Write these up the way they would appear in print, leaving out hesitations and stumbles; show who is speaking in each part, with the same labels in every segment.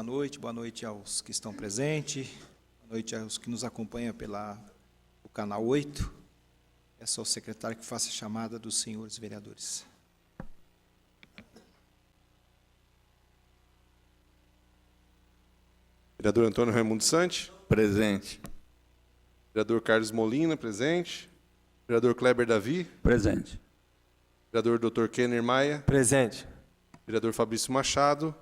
Speaker 1: Boa noite aos que estão presentes, boa noite aos que nos acompanham o canal 8. É só o secretário que faça a chamada dos senhores vereadores.
Speaker 2: Vereador Antônio Raimundo Santi.
Speaker 3: Presente.
Speaker 2: Vereador Carlos Molina, presente. Vereador Kleber Davi.
Speaker 3: Presente.
Speaker 2: Vereador Dr. Kenner Maia.
Speaker 4: Presente.
Speaker 2: Vereador Fabrício Machado.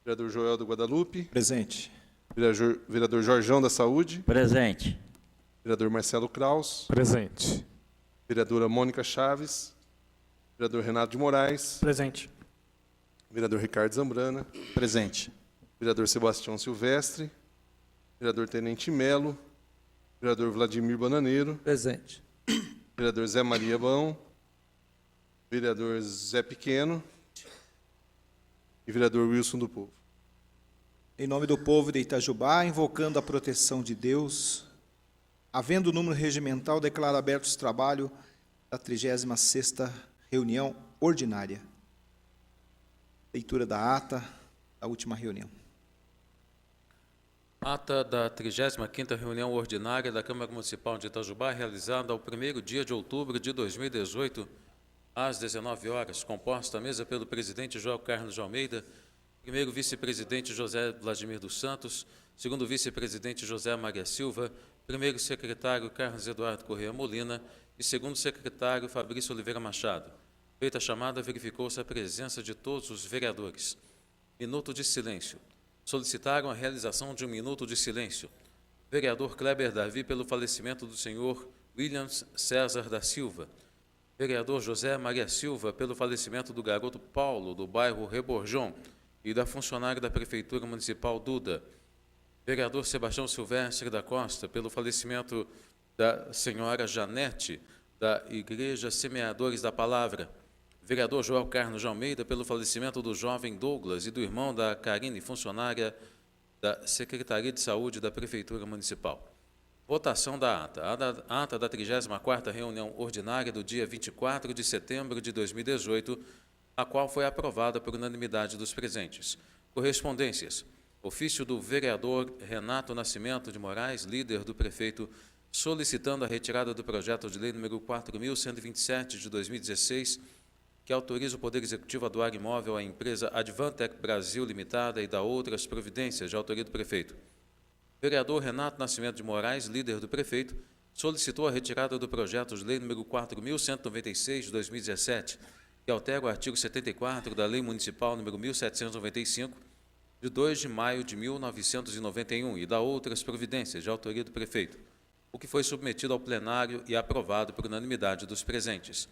Speaker 2: Vereador Joel do Guadalupe.
Speaker 1: Presente.
Speaker 2: Vereador Jorjão da Saúde.
Speaker 3: Presente.
Speaker 2: Vereador Marcelo Kraus.
Speaker 4: Presente.
Speaker 2: Vereadora Mônica Chaves. Vereador Renato de Moraes.
Speaker 4: Presente.
Speaker 2: Vereador Ricardo Zambrana.
Speaker 1: Presente.
Speaker 2: Vereador Sebastião Silvestre. Vereador Tenente Melo. Vereador Vladimir Bananeiro.
Speaker 4: Presente.
Speaker 2: Vereador Zé Maria Bão. Vereador Zé Pequeno. E vereador Wilson do Povo.
Speaker 1: Em nome do povo de Itajubá, invocando a proteção de Deus, havendo o número regimental, declaro abertos os trabalhos da 36ª reunião ordinária. Leitura da ata da última reunião.
Speaker 5: Ata da 35ª reunião ordinária da Câmara Municipal de Itajubá, realizada ao 1º dia de outubro de 2018, às 19 horas, composta a mesa pelo presidente João Carlos de Almeida, primeiro vice-presidente José Vladimir dos Santos, segundo vice-presidente José Maria Silva, primeiro secretário Carlos Eduardo Corrêa Molina e segundo secretário Fabrício Oliveira Machado. Feita a chamada, verificou-se a presença de todos os vereadores. Minuto de silêncio. Solicitaram a realização de um minuto de silêncio. Vereador Kleber Davi, pelo falecimento do senhor Williams César da Silva. Vereador José Maria Silva, pelo falecimento do garoto Paulo, do bairro Reborjão, e da funcionária da Prefeitura Municipal Duda. Vereador Sebastião Silvestre da Costa, pelo falecimento da senhora Janete, da Igreja Semeadores da Palavra. Vereador João Carlos de Almeida, pelo falecimento do jovem Douglas e do irmão da Karine, funcionária da Secretaria de Saúde da Prefeitura Municipal. Votação da ata. A ata da 34ª reunião ordinária do dia 24 de setembro de 2018, a qual foi aprovada por unanimidade dos presentes. Correspondências. Ofício do vereador Renato Nascimento de Moraes, líder do prefeito, solicitando a retirada do projeto de lei número 4.127 de 2016, que autoriza o Poder Executivo a doar imóvel à empresa Advantec Brasil Limitada e da outras providências de autoria do prefeito. Vereador Renato Nascimento de Moraes, líder do prefeito, solicitou a retirada do projeto de lei número 4.196 de 2017, que altera o artigo 74 da Lei Municipal número 1795, de 2 de maio de 1991, e da outras providências de autoria do prefeito, o que foi submetido ao plenário e aprovado por unanimidade dos presentes.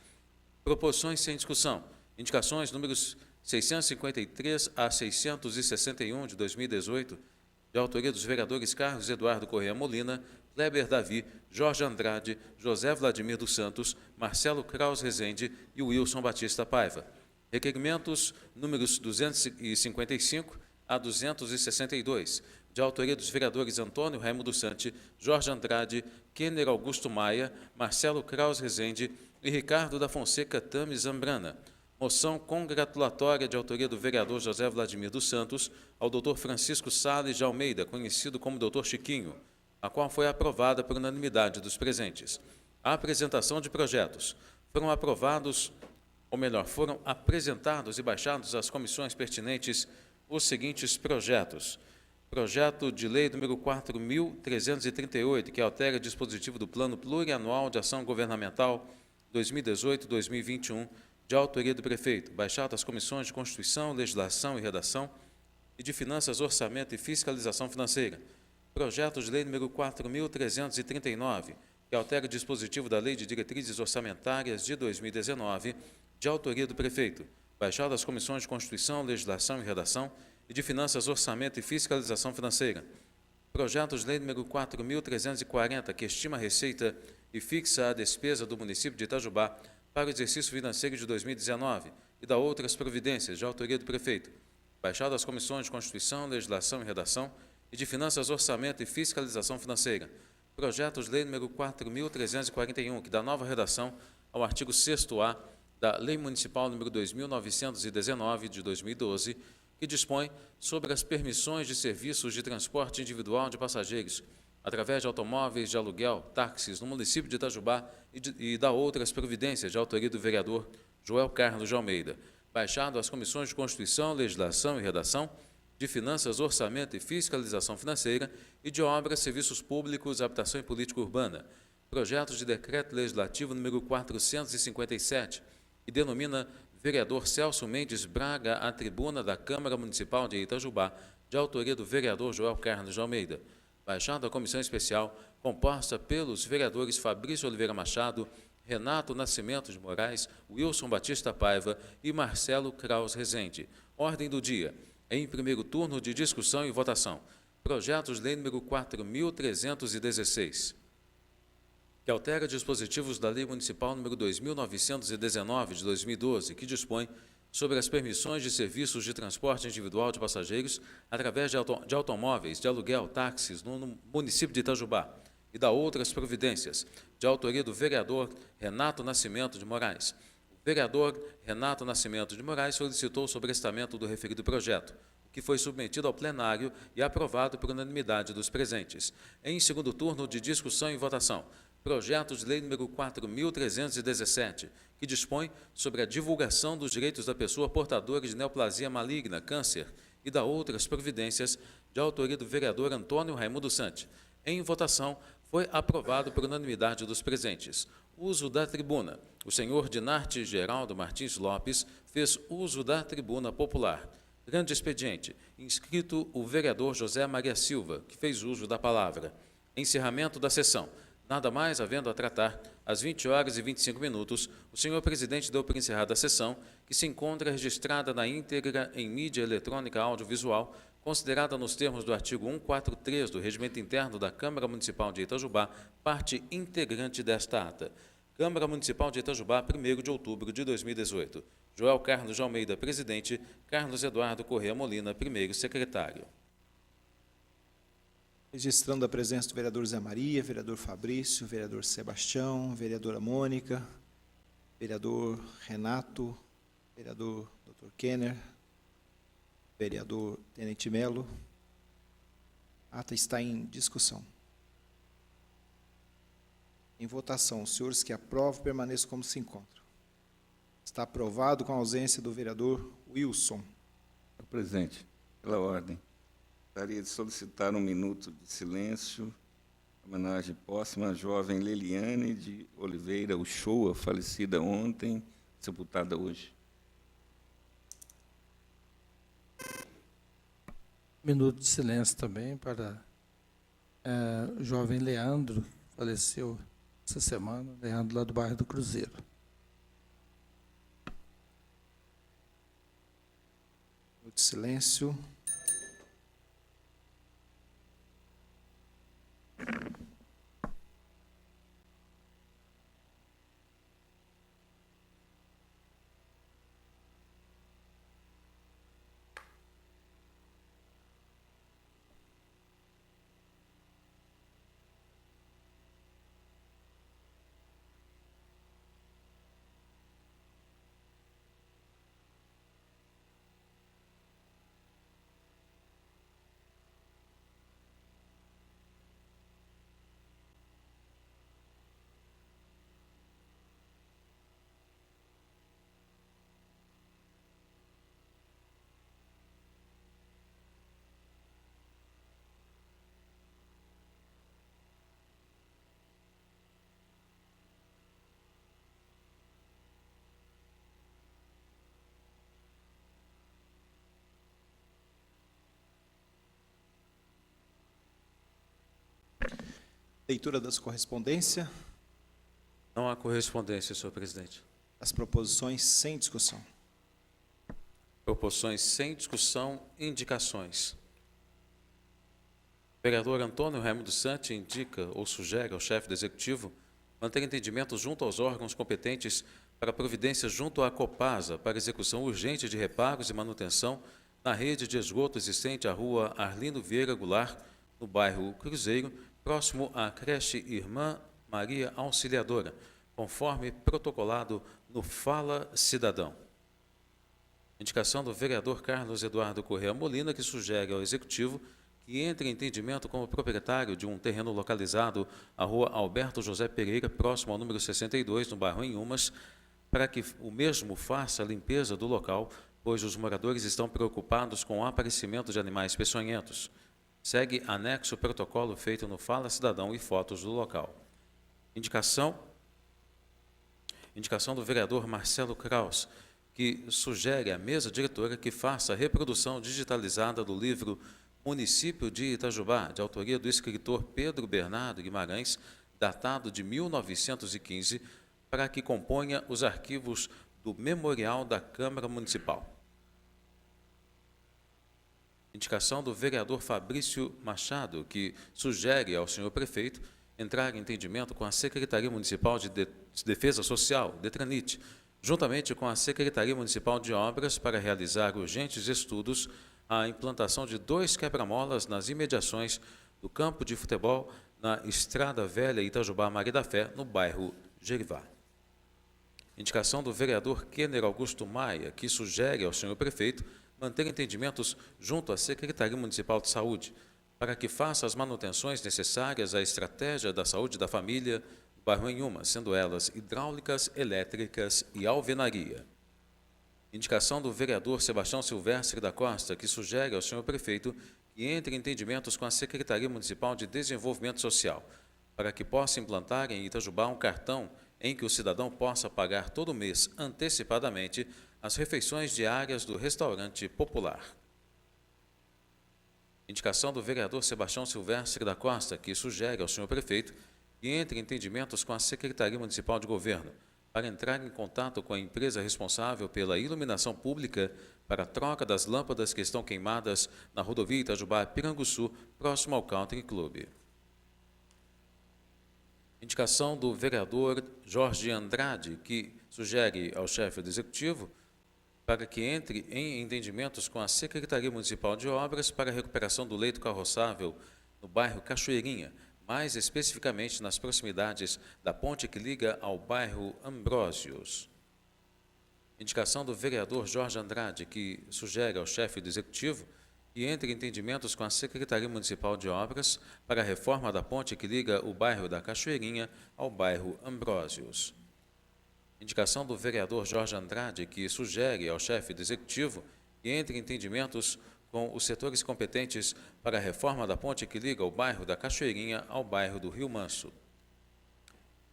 Speaker 5: Proposições sem discussão. Indicações números 653 a 661 de 2018, de autoria dos vereadores Carlos Eduardo Corrêa Molina, Kleber Davi, Jorge Andrade, José Vladimir dos Santos, Marcelo Kraus Rezende e Wilson Batista Paiva. Requerimentos números 255 a 262, de autoria dos vereadores Antônio Raimundo Santi, Jorge Andrade, Kenner Augusto Maia, Marcelo Kraus Rezende e Ricardo da Fonseca Tami Zambrana. Moção congratulatória de autoria do vereador José Vladimir dos Santos ao Dr. Francisco Salles de Almeida, conhecido como Dr. Chiquinho, a qual foi aprovada por unanimidade dos presentes. A apresentação de projetos. Foram apresentados e baixados às comissões pertinentes os seguintes projetos. Projeto de lei número 4.338, que altera o dispositivo do Plano Plurianual de Ação Governamental 2018-2021, de autoria do prefeito, baixado às comissões de Constituição, Legislação e Redação e de Finanças, Orçamento e Fiscalização Financeira. Projeto de lei número 4.339, que altera o dispositivo da Lei de Diretrizes Orçamentárias de 2019, de autoria do prefeito, baixado às comissões de Constituição, Legislação e Redação e de Finanças, Orçamento e Fiscalização Financeira. Projeto de lei número 4.340, que estima a receita e fixa a despesa do município de Itajubá para o exercício financeiro de 2019 e da outras providências de autoria do prefeito, baixado às comissões de Constituição, Legislação e Redação e de Finanças, Orçamento e Fiscalização Financeira. Projeto de lei número 4.341, que dá nova redação ao artigo 6º-A da Lei Municipal número 2.919 de 2012, que dispõe sobre as permissões de serviços de transporte individual de passageiros, através de automóveis de aluguel, táxis, no município de Itajubá e da outras providências de autoria do vereador Joel Carlos de Almeida, baixado às comissões de Constituição, Legislação e Redação, de Finanças, Orçamento e Fiscalização Financeira e de Obras, Serviços Públicos, Habitação e Política Urbana, projeto de decreto legislativo número 457, que denomina vereador Celso Mendes Braga à tribuna da Câmara Municipal de Itajubá, de autoria do vereador Joel Carlos de Almeida, baixado a comissão especial composta pelos vereadores Fabrício Oliveira Machado, Renato Nascimento de Moraes, Wilson Batista Paiva e Marcelo Kraus Rezende. Ordem do dia. Em primeiro turno de discussão e votação, projetos de lei número 4.316, que altera dispositivos da Lei Municipal número 2.919, de 2012, que dispõe sobre as permissões de serviços de transporte individual de passageiros através de automóveis de aluguel, táxis, no município de Itajubá, e da outras providências, de autoria do vereador Renato Nascimento de Moraes. O vereador Renato Nascimento de Moraes solicitou o sobrestamento do referido projeto, que foi submetido ao plenário e aprovado por unanimidade dos presentes. Em segundo turno de discussão e votação, projeto de lei número 4.317, que dispõe sobre a divulgação dos direitos da pessoa portadora de neoplasia maligna, câncer, e da outras providências, de autoria do vereador Antônio Raimundo Sante. Em votação, foi aprovado por unanimidade dos presentes. Uso da tribuna. O senhor Dinarte Geraldo Martins Lopes fez uso da tribuna popular. Grande expediente. Inscrito o vereador José Maria Silva, que fez uso da palavra. Encerramento da sessão. Nada mais havendo a tratar, às 20h25, o senhor presidente deu por encerrada a sessão, que se encontra registrada na íntegra em mídia eletrônica audiovisual, considerada nos termos do artigo 143 do Regimento Interno da Câmara Municipal de Itajubá, parte integrante desta ata. Câmara Municipal de Itajubá, 1º de outubro de 2018. Joel Carlos de Almeida, presidente. Carlos Eduardo Corrêa Molina, primeiro secretário.
Speaker 1: Registrando a presença do vereador Zé Maria, vereador Fabrício, vereador Sebastião, vereadora Mônica, vereador Renato, vereador Dr. Kenner, vereador Tenente Melo. A ata está em discussão. Em votação, os senhores que aprovam permaneçam como se encontram. Está aprovado com a ausência do vereador Wilson.
Speaker 3: Senhor presidente, pela ordem, gostaria de solicitar 1 minuto de silêncio, homenagem póstuma à jovem Leliane de Oliveira Uchoa, falecida ontem, sepultada hoje.
Speaker 4: Minuto de silêncio também para o jovem Leandro, faleceu essa semana, Leandro lá do bairro do Cruzeiro.
Speaker 1: Minuto de silêncio. Leitura das correspondências.
Speaker 5: Não há correspondência, senhor presidente.
Speaker 1: As proposições sem discussão.
Speaker 5: Proposições sem discussão, indicações. O vereador Antônio Raimundo Sante indica ou sugere ao chefe do Executivo manter entendimento junto aos órgãos competentes para providência junto à Copasa para execução urgente de reparos e manutenção na rede de esgoto existente à rua Arlindo Vieira Goulart, no bairro Cruzeiro, próximo à creche Irmã Maria Auxiliadora, conforme protocolado no Fala Cidadão. Indicação do vereador Carlos Eduardo Corrêa Molina, que sugere ao Executivo que entre em entendimento com o proprietário de um terreno localizado à rua Alberto José Pereira, próximo ao número 62, no bairro Inhumas, para que o mesmo faça a limpeza do local, pois os moradores estão preocupados com o aparecimento de animais peçonhentos. Segue anexo protocolo feito no Fala Cidadão e fotos do local. Indicação do vereador Marcelo Kraus, que sugere à mesa diretora que faça a reprodução digitalizada do livro Município de Itajubá, de autoria do escritor Pedro Bernardo Guimarães, datado de 1915, para que componha os arquivos do Memorial da Câmara Municipal. Indicação do vereador Fabrício Machado, que sugere ao senhor prefeito entrar em entendimento com a Secretaria Municipal de Defesa Social, DETRANIT, juntamente com a Secretaria Municipal de Obras, para realizar urgentes estudos a implantação de 2 quebra-molas nas imediações do campo de futebol na Estrada Velha Itajubá Maria da Fé, no bairro Gerivá. Indicação do vereador Kenner Augusto Maia, que sugere ao senhor prefeito manter entendimentos junto à Secretaria Municipal de Saúde, para que faça as manutenções necessárias à estratégia da saúde da família do bairro Inhumas, sendo elas hidráulicas, elétricas e alvenaria. Indicação do vereador Sebastião Silvestre da Costa, que sugere ao senhor prefeito que entre em entendimentos com a Secretaria Municipal de Desenvolvimento Social, para que possa implantar em Itajubá um cartão em que o cidadão possa pagar todo mês antecipadamente as refeições diárias do restaurante popular. Indicação do vereador Sebastião Silvestre da Costa, que sugere ao senhor prefeito que entre em entendimentos com a Secretaria Municipal de Governo, para entrar em contato com a empresa responsável pela iluminação pública para a troca das lâmpadas que estão queimadas na rodovia Itajubá-Piranguçu, próximo ao Country Club. Indicação do vereador Jorge Andrade, que sugere ao chefe do Executivo para que entre em entendimentos com a Secretaria Municipal de Obras para a recuperação do leito carroçável no bairro Cachoeirinha, mais especificamente nas proximidades da ponte que liga ao bairro Ambrósios. Indicação do vereador Jorge Andrade, que sugere ao chefe do Executivo que entre em entendimentos com a Secretaria Municipal de Obras para a reforma da ponte que liga o bairro da Cachoeirinha ao bairro Ambrósios. Indicação do vereador Jorge Andrade, que sugere ao chefe do Executivo que entre em entendimentos com os setores competentes para a reforma da ponte que liga o bairro da Cachoeirinha ao bairro do Rio Manso.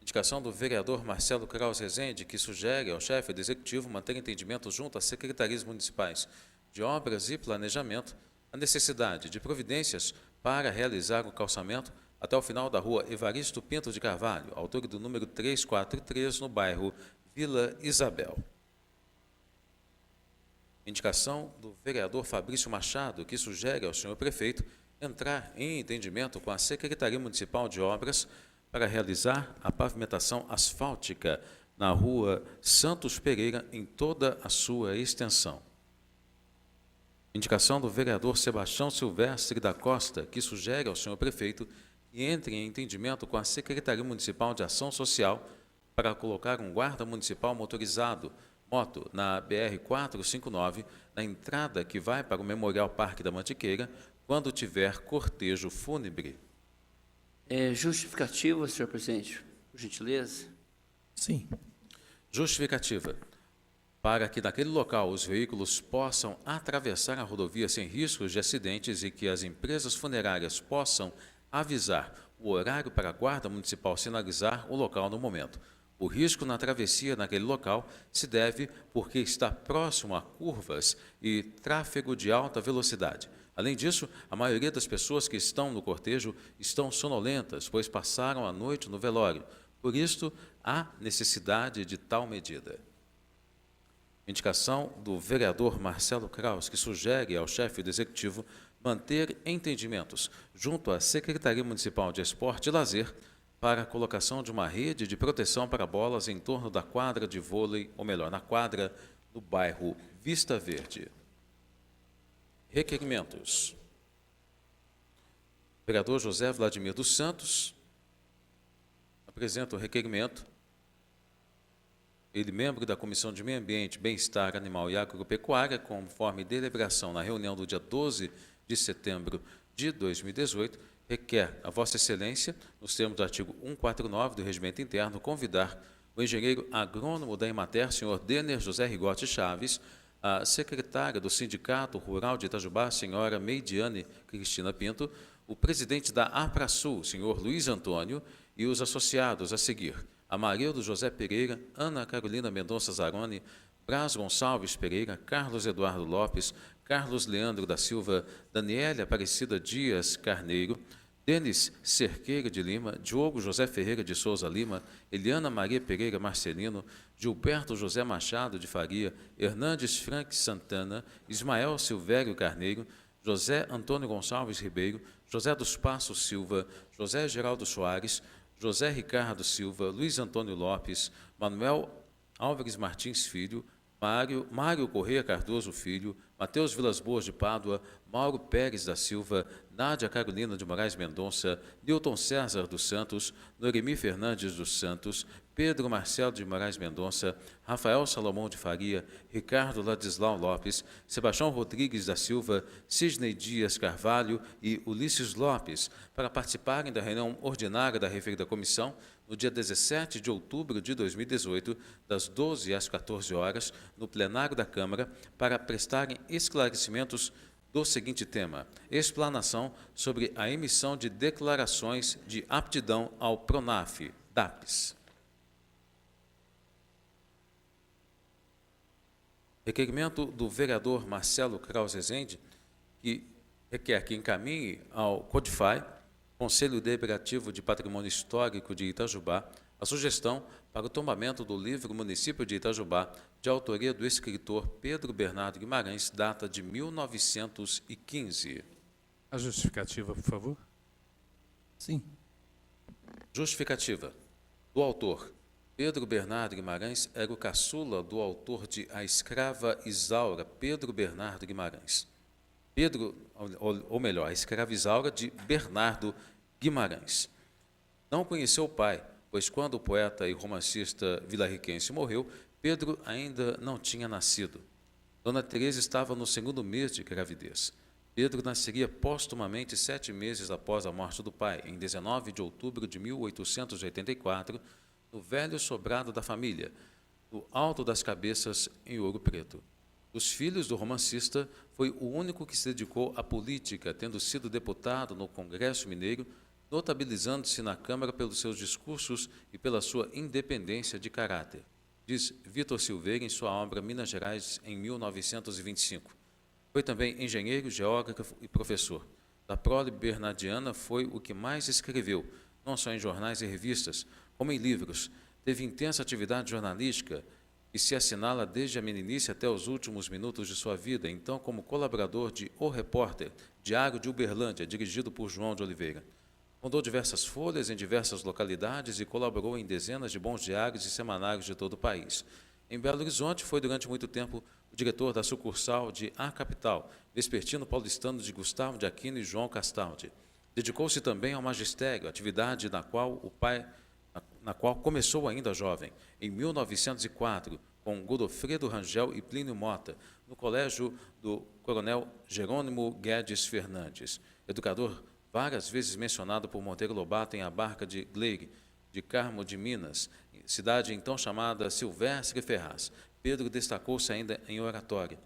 Speaker 5: Indicação do vereador Marcelo Kraus Rezende, que sugere ao chefe do Executivo manter entendimento junto às secretarias municipais de Obras e Planejamento a necessidade de providências para realizar o calçamento até o final da rua Evaristo Pinto de Carvalho, altura do número 343, no bairro Vila Isabel. Indicação do vereador Fabrício Machado, que sugere ao senhor prefeito entrar em entendimento com a Secretaria Municipal de Obras para realizar a pavimentação asfáltica na rua Santos Pereira em toda a sua extensão. Indicação do vereador Sebastião Silvestre da Costa, que sugere ao senhor prefeito que entre em entendimento com a Secretaria Municipal de Ação Social para colocar um guarda municipal motorizado moto na BR-459, na entrada que vai para o Memorial Parque da Mantiqueira, quando tiver cortejo fúnebre.
Speaker 6: Justificativa, senhor presidente, por gentileza.
Speaker 4: Sim.
Speaker 5: Justificativa. Para que naquele local os veículos possam atravessar a rodovia sem riscos de acidentes e que as empresas funerárias possam avisar o horário para a Guarda Municipal sinalizar o local no momento. O risco na travessia naquele local se deve porque está próximo a curvas e tráfego de alta velocidade. Além disso, a maioria das pessoas que estão no cortejo estão sonolentas, pois passaram a noite no velório. Por isso, há necessidade de tal medida. Indicação do vereador Marcelo Kraus, que sugere ao chefe do Executivo manter entendimentos junto à Secretaria Municipal de Esporte e Lazer para a colocação de uma rede de proteção para bolas em torno da quadra de vôlei, ou melhor, na quadra do bairro Vista Verde. Requerimentos. Vereador José Vladimir dos Santos apresenta o requerimento ele membro da Comissão de Meio Ambiente, Bem-Estar Animal e Agropecuária, conforme deliberação na reunião do dia 12 de setembro de 2018, requer a Vossa Excelência, nos termos do artigo 149 do Regimento Interno, convidar o engenheiro agrônomo da Emater, senhor Denner José Rigotti Chaves, a secretária do Sindicato Rural de Itajubá, senhora Meidiane Cristina Pinto, o presidente da APRASUL, senhor Luiz Antônio, e os associados a seguir: Amarildo José Pereira, Ana Carolina Mendonça Zaroni, Braz Gonçalves Pereira, Carlos Eduardo Lopes, Carlos Leandro da Silva, Daniela Aparecida Dias Carneiro, Denis Cerqueira de Lima, Diogo José Ferreira de Souza Lima, Eliana Maria Pereira Marcelino, Gilberto José Machado de Faria, Hernandes Frank Santana, Ismael Silvério Carneiro, José Antônio Gonçalves Ribeiro, José dos Passos Silva, José Geraldo Soares, José Ricardo Silva, Luiz Antônio Lopes, Manuel Álvares Martins Filho, Mário Correia Cardoso Filho, Mateus Vilas Boas de Pádua, Mauro Pérez da Silva, Nádia Carolina de Moraes Mendonça, Nilton César dos Santos, Noremi Fernandes dos Santos, Pedro Marcelo de Moraes Mendonça, Rafael Salomão de Faria, Ricardo Ladislau Lopes, Sebastião Rodrigues da Silva, Sidney Dias Carvalho e Ulisses Lopes, para participarem da reunião ordinária da referida comissão no dia 17 de outubro de 2018, das 12 às 14 horas, no plenário da Câmara, para prestarem esclarecimentos do seguinte tema: explanação sobre a emissão de declarações de aptidão ao PRONAF, DAPS. Requerimento do vereador Marcelo Kraus Rezende, que requer que encaminhe ao CODIFAI, Conselho Deliberativo de Patrimônio Histórico de Itajubá, a sugestão para o tombamento do livro Município de Itajubá, de autoria do escritor Pedro Bernardo Guimarães, data de 1915.
Speaker 7: A justificativa, por favor.
Speaker 4: Sim.
Speaker 5: Justificativa. Do autor. Pedro Bernardo Guimarães era o caçula do autor de A Escrava Isaura, Pedro Bernardo Guimarães. Ou melhor, A Escrava Isaura, de Bernardo Guimarães. Não conheceu o pai, pois quando o poeta e romancista vilarriquense morreu, Pedro ainda não tinha nascido. Dona Teresa estava no 2º mês de gravidez. Pedro nasceria póstumamente 7 meses após a morte do pai, em 19 de outubro de 1884, no velho sobrado da família, no Alto das Cabeças, em Ouro Preto. Dos filhos do romancista, foi o único que se dedicou à política, tendo sido deputado no Congresso Mineiro, notabilizando-se na Câmara pelos seus discursos e pela sua independência de caráter, diz Vitor Silveira em sua obra Minas Gerais, em 1925. Foi também engenheiro, geógrafo e professor. Da prole bernardiana foi o que mais escreveu, não só em jornais e revistas, como em livros. Teve intensa atividade jornalística e se assinala desde a meninice até os últimos minutos de sua vida, então como colaborador de O Repórter, Diário de Uberlândia, dirigido por João de Oliveira. Fundou diversas folhas em diversas localidades e colaborou em dezenas de bons diários e semanários de todo o país. Em Belo Horizonte, foi durante muito tempo o diretor da sucursal de A Capital, vespertino paulistano de Gustavo de Aquino e João Castaldi. Dedicou-se também ao magistério, atividade na qual começou ainda jovem, em 1904, com Godofredo Rangel e Plínio Mota, no colégio do coronel Jerônimo Guedes Fernandes. Educador várias vezes mencionado por Monteiro Lobato em A Barca de Gleire, de Carmo de Minas, cidade então chamada Silvestre Ferraz. Pedro destacou-se ainda em oratória.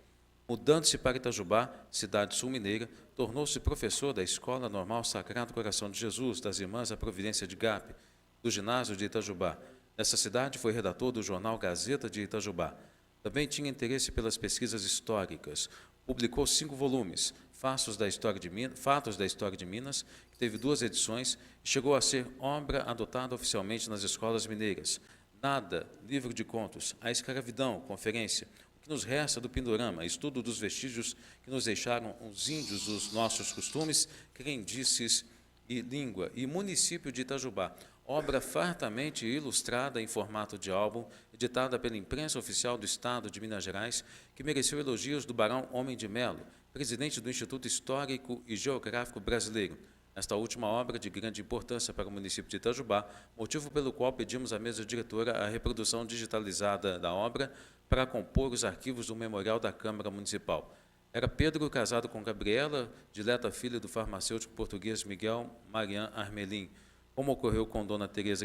Speaker 5: Mudando-se para Itajubá, cidade sul-mineira, tornou-se professor da Escola Normal Sagrado Coração de Jesus, das Irmãs à Providência de Gape, do ginásio de Itajubá. Nessa cidade foi redator do jornal Gazeta de Itajubá. Também tinha interesse pelas pesquisas históricas. Publicou 5 volumes, Fatos da História de Minas, que teve 2 edições e chegou a ser obra adotada oficialmente nas escolas mineiras. Nada, livro de contos, A Escravidão, conferência, O que nos resta do Pindorama, estudo dos vestígios que nos deixaram os índios, os nossos costumes, crendices e língua, e Município de Itajubá, obra fartamente ilustrada em formato de álbum, editada pela imprensa oficial do Estado de Minas Gerais, que mereceu elogios do Barão Homem de Melo, presidente do Instituto Histórico e Geográfico Brasileiro, Esta última obra de grande importância para o município de Itajubá, motivo pelo qual pedimos à mesa diretora a reprodução digitalizada da obra para compor os arquivos do memorial da Câmara Municipal. Era Pedro casado com Gabriela, dileta filha do farmacêutico português Miguel Marian Armelin. Como ocorreu com Dona Teresa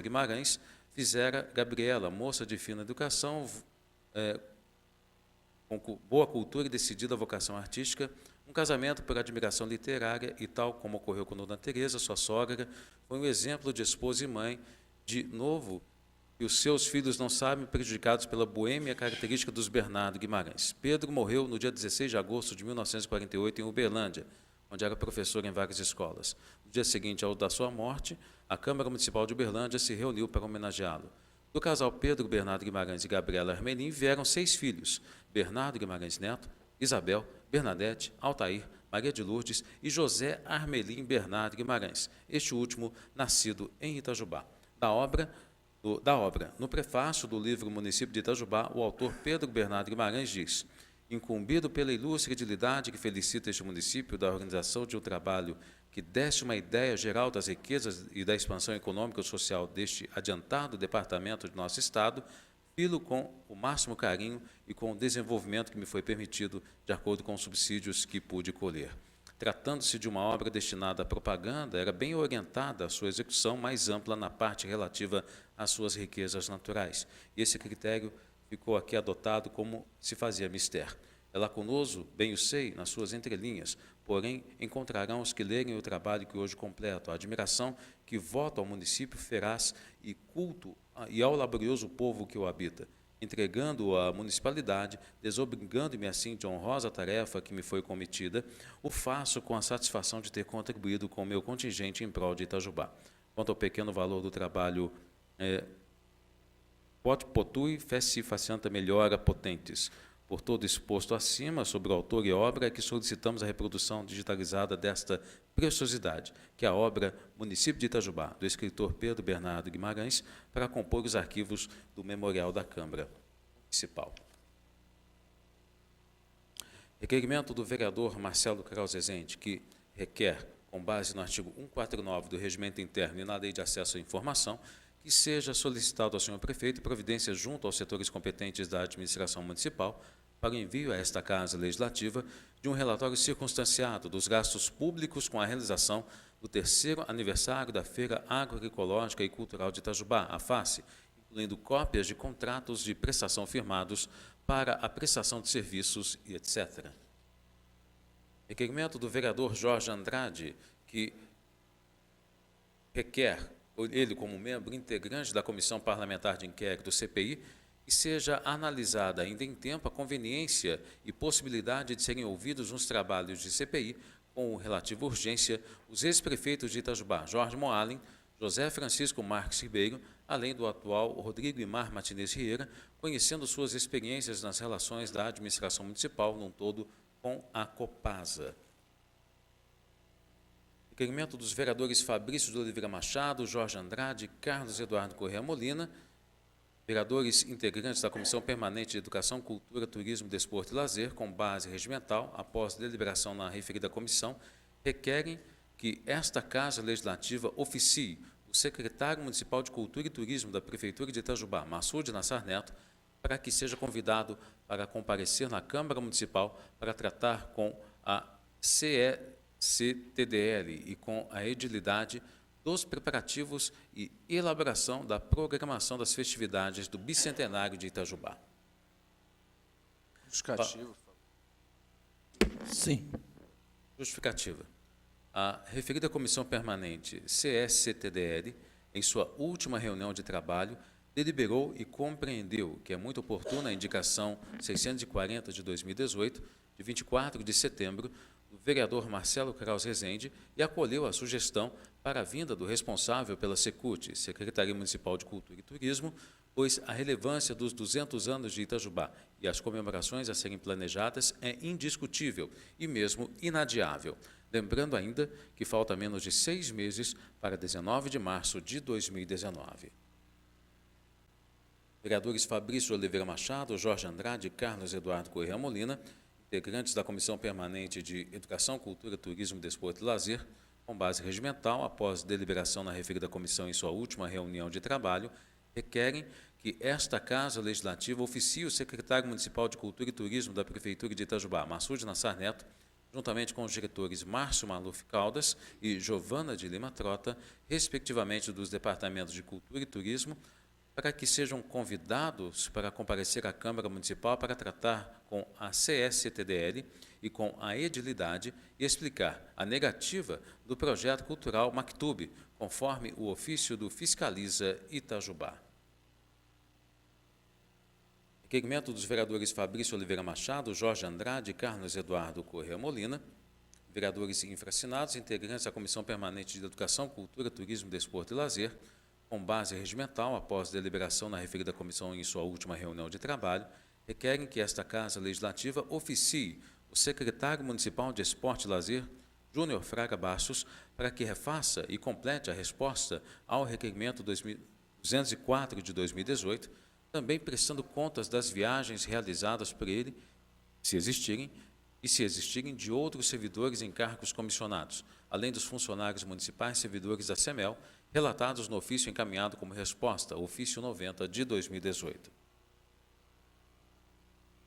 Speaker 5: Guimarães, fizera Gabriela, moça de fina educação, com boa cultura e decidida vocação artística, um casamento por admiração literária e, tal como ocorreu com Dona Teresa, sua sogra, foi um exemplo de esposa e mãe, de novo, e os seus filhos não sabem, prejudicados pela boêmia característica dos Bernardo Guimarães. Pedro morreu no dia 16 de agosto de 1948 em Uberlândia, onde era professor em várias escolas. No dia seguinte ao da sua morte, a Câmara Municipal de Uberlândia se reuniu para homenageá-lo. Do casal Pedro Bernardo Guimarães e Gabriela Armelin vieram 6 filhos: Bernardo Guimarães Neto, Isabel, Bernadette, Altair, Maria de Lourdes e José Armelin Bernardo Guimarães, este último nascido em Itajubá. Da obra, no prefácio do livro Município de Itajubá, o autor Pedro Bernardo Guimarães diz: incumbido pela ilustre edilidade que felicita este município da organização de um trabalho que desse uma ideia geral das riquezas e da expansão econômica e social deste adiantado departamento de nosso Estado, filo com o máximo carinho e com o desenvolvimento que me foi permitido, de acordo com os subsídios que pude colher. Tratando-se de uma obra destinada à propaganda, era bem orientada a sua execução mais ampla na parte relativa às suas riquezas naturais. E esse critério ficou aqui adotado como se fazia mister. É lacunoso, bem o sei, nas suas entrelinhas, porém encontrarão os que lerem o trabalho que hoje completo, a admiração que voto ao município feraz e culto e ao laborioso povo que o habita, entregando-o à municipalidade, desobrigando-me assim de honrosa tarefa que me foi cometida, o faço com a satisfação de ter contribuído com o meu contingente em prol de Itajubá. Quanto ao pequeno valor do trabalho, potui, feci facianta melhora potentes. Por todo exposto acima, sobre o autor e obra, é que solicitamos a reprodução digitalizada desta preciosidade, que é a obra Município de Itajubá, do escritor Pedro Bernardo Guimarães, para compor os arquivos do Memorial da Câmara Municipal. Requerimento do vereador Marcelo Kraus Rezende, que requer, com base no artigo 149 do Regimento Interno e na Lei de Acesso à Informação, que seja solicitado ao senhor prefeito providência junto aos setores competentes da administração municipal para o envio a esta Casa Legislativa de um relatório circunstanciado dos gastos públicos com a realização do 3º aniversário da Feira Agroecológica e Cultural de Itajubá, a FACE, incluindo cópias de contratos de prestação firmados para a prestação de serviços e etc. Requerimento do vereador Jorge Andrade, que requer, ele como membro integrante da Comissão Parlamentar de Inquérito, CPI, que seja analisada ainda em tempo a conveniência e possibilidade de serem ouvidos nos trabalhos de CPI, com relativa urgência, os ex-prefeitos de Itajubá, Jorge Moalen, José Francisco Marques Ribeiro, além do atual Rodrigo Imar Martinez Rieira, conhecendo suas experiências nas relações da administração municipal num todo com a Copasa. Requerimento dos vereadores Fabrício de Oliveira Machado, Jorge Andrade, Carlos Eduardo Corrêa Molina, vereadores integrantes da Comissão Permanente de Educação, Cultura, Turismo, Desporto e Lazer, com base regimental, após deliberação na referida comissão, requerem que esta Casa Legislativa oficie o secretário municipal de Cultura e Turismo da Prefeitura de Itajubá, Massoud Nassar Neto, para que seja convidado para comparecer na Câmara Municipal para tratar com a CECTDL e com a edilidade dos preparativos e elaboração da programação das festividades do bicentenário de Itajubá.
Speaker 1: Justificativo.
Speaker 4: Sim.
Speaker 5: Justificativa. A referida Comissão Permanente CSCTDL, em sua última reunião de trabalho, deliberou e compreendeu que é muito oportuna a indicação 640 de 2018, de 24 de setembro, do vereador Marcelo Kraus Rezende, e acolheu a sugestão para a vinda do responsável pela Secult, Secretaria Municipal de Cultura e Turismo, pois a relevância dos 200 anos de Itajubá e as comemorações a serem planejadas é indiscutível e mesmo inadiável. Lembrando ainda que falta menos de 6 meses para 19 de março de 2019. Vereadores Fabrício de Oliveira Machado, Jorge Andrade e Carlos Eduardo Corrêa Molina integrantes da Comissão Permanente de Educação, Cultura, Turismo, Desporto e Lazer, com base regimental, após deliberação na referida comissão em sua última reunião de trabalho, requerem que esta Casa Legislativa oficie o secretário municipal de Cultura e Turismo da Prefeitura de Itajubá, Massude Nassar Neto, juntamente com os diretores Márcio Maluf Caldas e Giovana de Lima Trota, respectivamente dos Departamentos de Cultura e Turismo, para que sejam convidados para comparecer à Câmara Municipal para tratar com a CSCTDL e com a Edilidade e explicar a negativa do projeto cultural Mactube, conforme o ofício do Fiscaliza Itajubá. Requerimento dos vereadores Fabrício Oliveira Machado, Jorge Andrade e Carlos Eduardo Corrêa Molina, vereadores infracinados, integrantes da Comissão Permanente de Educação, Cultura, Turismo, Desporto e Lazer, com base regimental, após deliberação na referida comissão em sua última reunião de trabalho, requerem que esta Casa Legislativa oficie o secretário municipal de Esporte e Lazer, Júnior Fraga Bastos, para que refaça e complete a resposta ao requerimento 204 de 2018, também prestando contas das viagens realizadas por ele, se existirem, de outros servidores em cargos comissionados, além dos funcionários municipais servidores da CEMEL, relatados no ofício encaminhado como resposta, ofício 90 de 2018.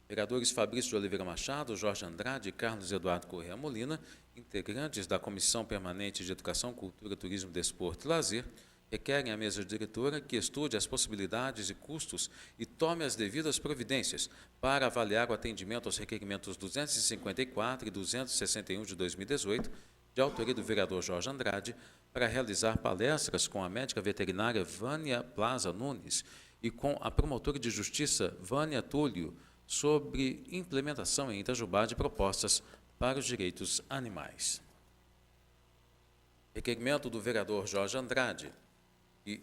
Speaker 5: Vereadores Fabrício de Oliveira Machado, Jorge Andrade e Carlos Eduardo Corrêa Molina, integrantes da Comissão Permanente de Educação, Cultura, Turismo, Desporto e Lazer, requerem à mesa diretora que estude as possibilidades e custos e tome as devidas providências para avaliar o atendimento aos requerimentos 254 e 261 de 2018, de autoria do vereador Jorge Andrade, para realizar palestras com a médica veterinária Vânia Plaza Nunes e com a promotora de justiça Vânia Túlio sobre implementação em Itajubá de propostas para os direitos animais. Requerimento do vereador Jorge Andrade e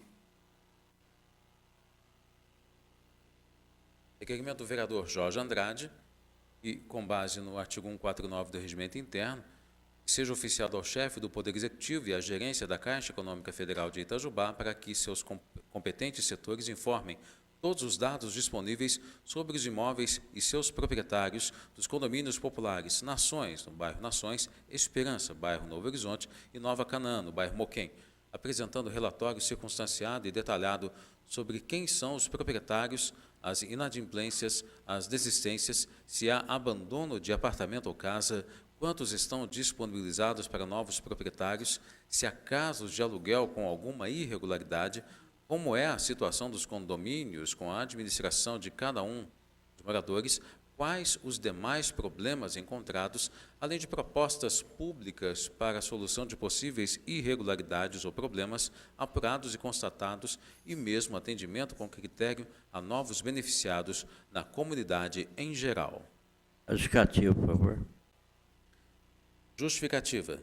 Speaker 5: requerimento do vereador Jorge Andrade e, com base no artigo 149 do Regimento Interno, seja oficiado ao chefe do Poder Executivo e à gerência da Caixa Econômica Federal de Itajubá para que seus competentes setores informem todos os dados disponíveis sobre os imóveis e seus proprietários dos condomínios populares Nações, no bairro Nações, Esperança, bairro Novo Horizonte, e Nova Canaã, no bairro Moquém, apresentando relatório circunstanciado e detalhado sobre quem são os proprietários, as inadimplências, as desistências, se há abandono de apartamento ou casa, quantos estão disponibilizados para novos proprietários, se há casos de aluguel com alguma irregularidade, como é a situação dos condomínios com a administração de cada um dos moradores, quais os demais problemas encontrados, além de propostas públicas para a solução de possíveis irregularidades ou problemas apurados e constatados, e mesmo atendimento com critério a novos beneficiados na comunidade em geral.
Speaker 6: Justificativa, por favor.
Speaker 5: Justificativa.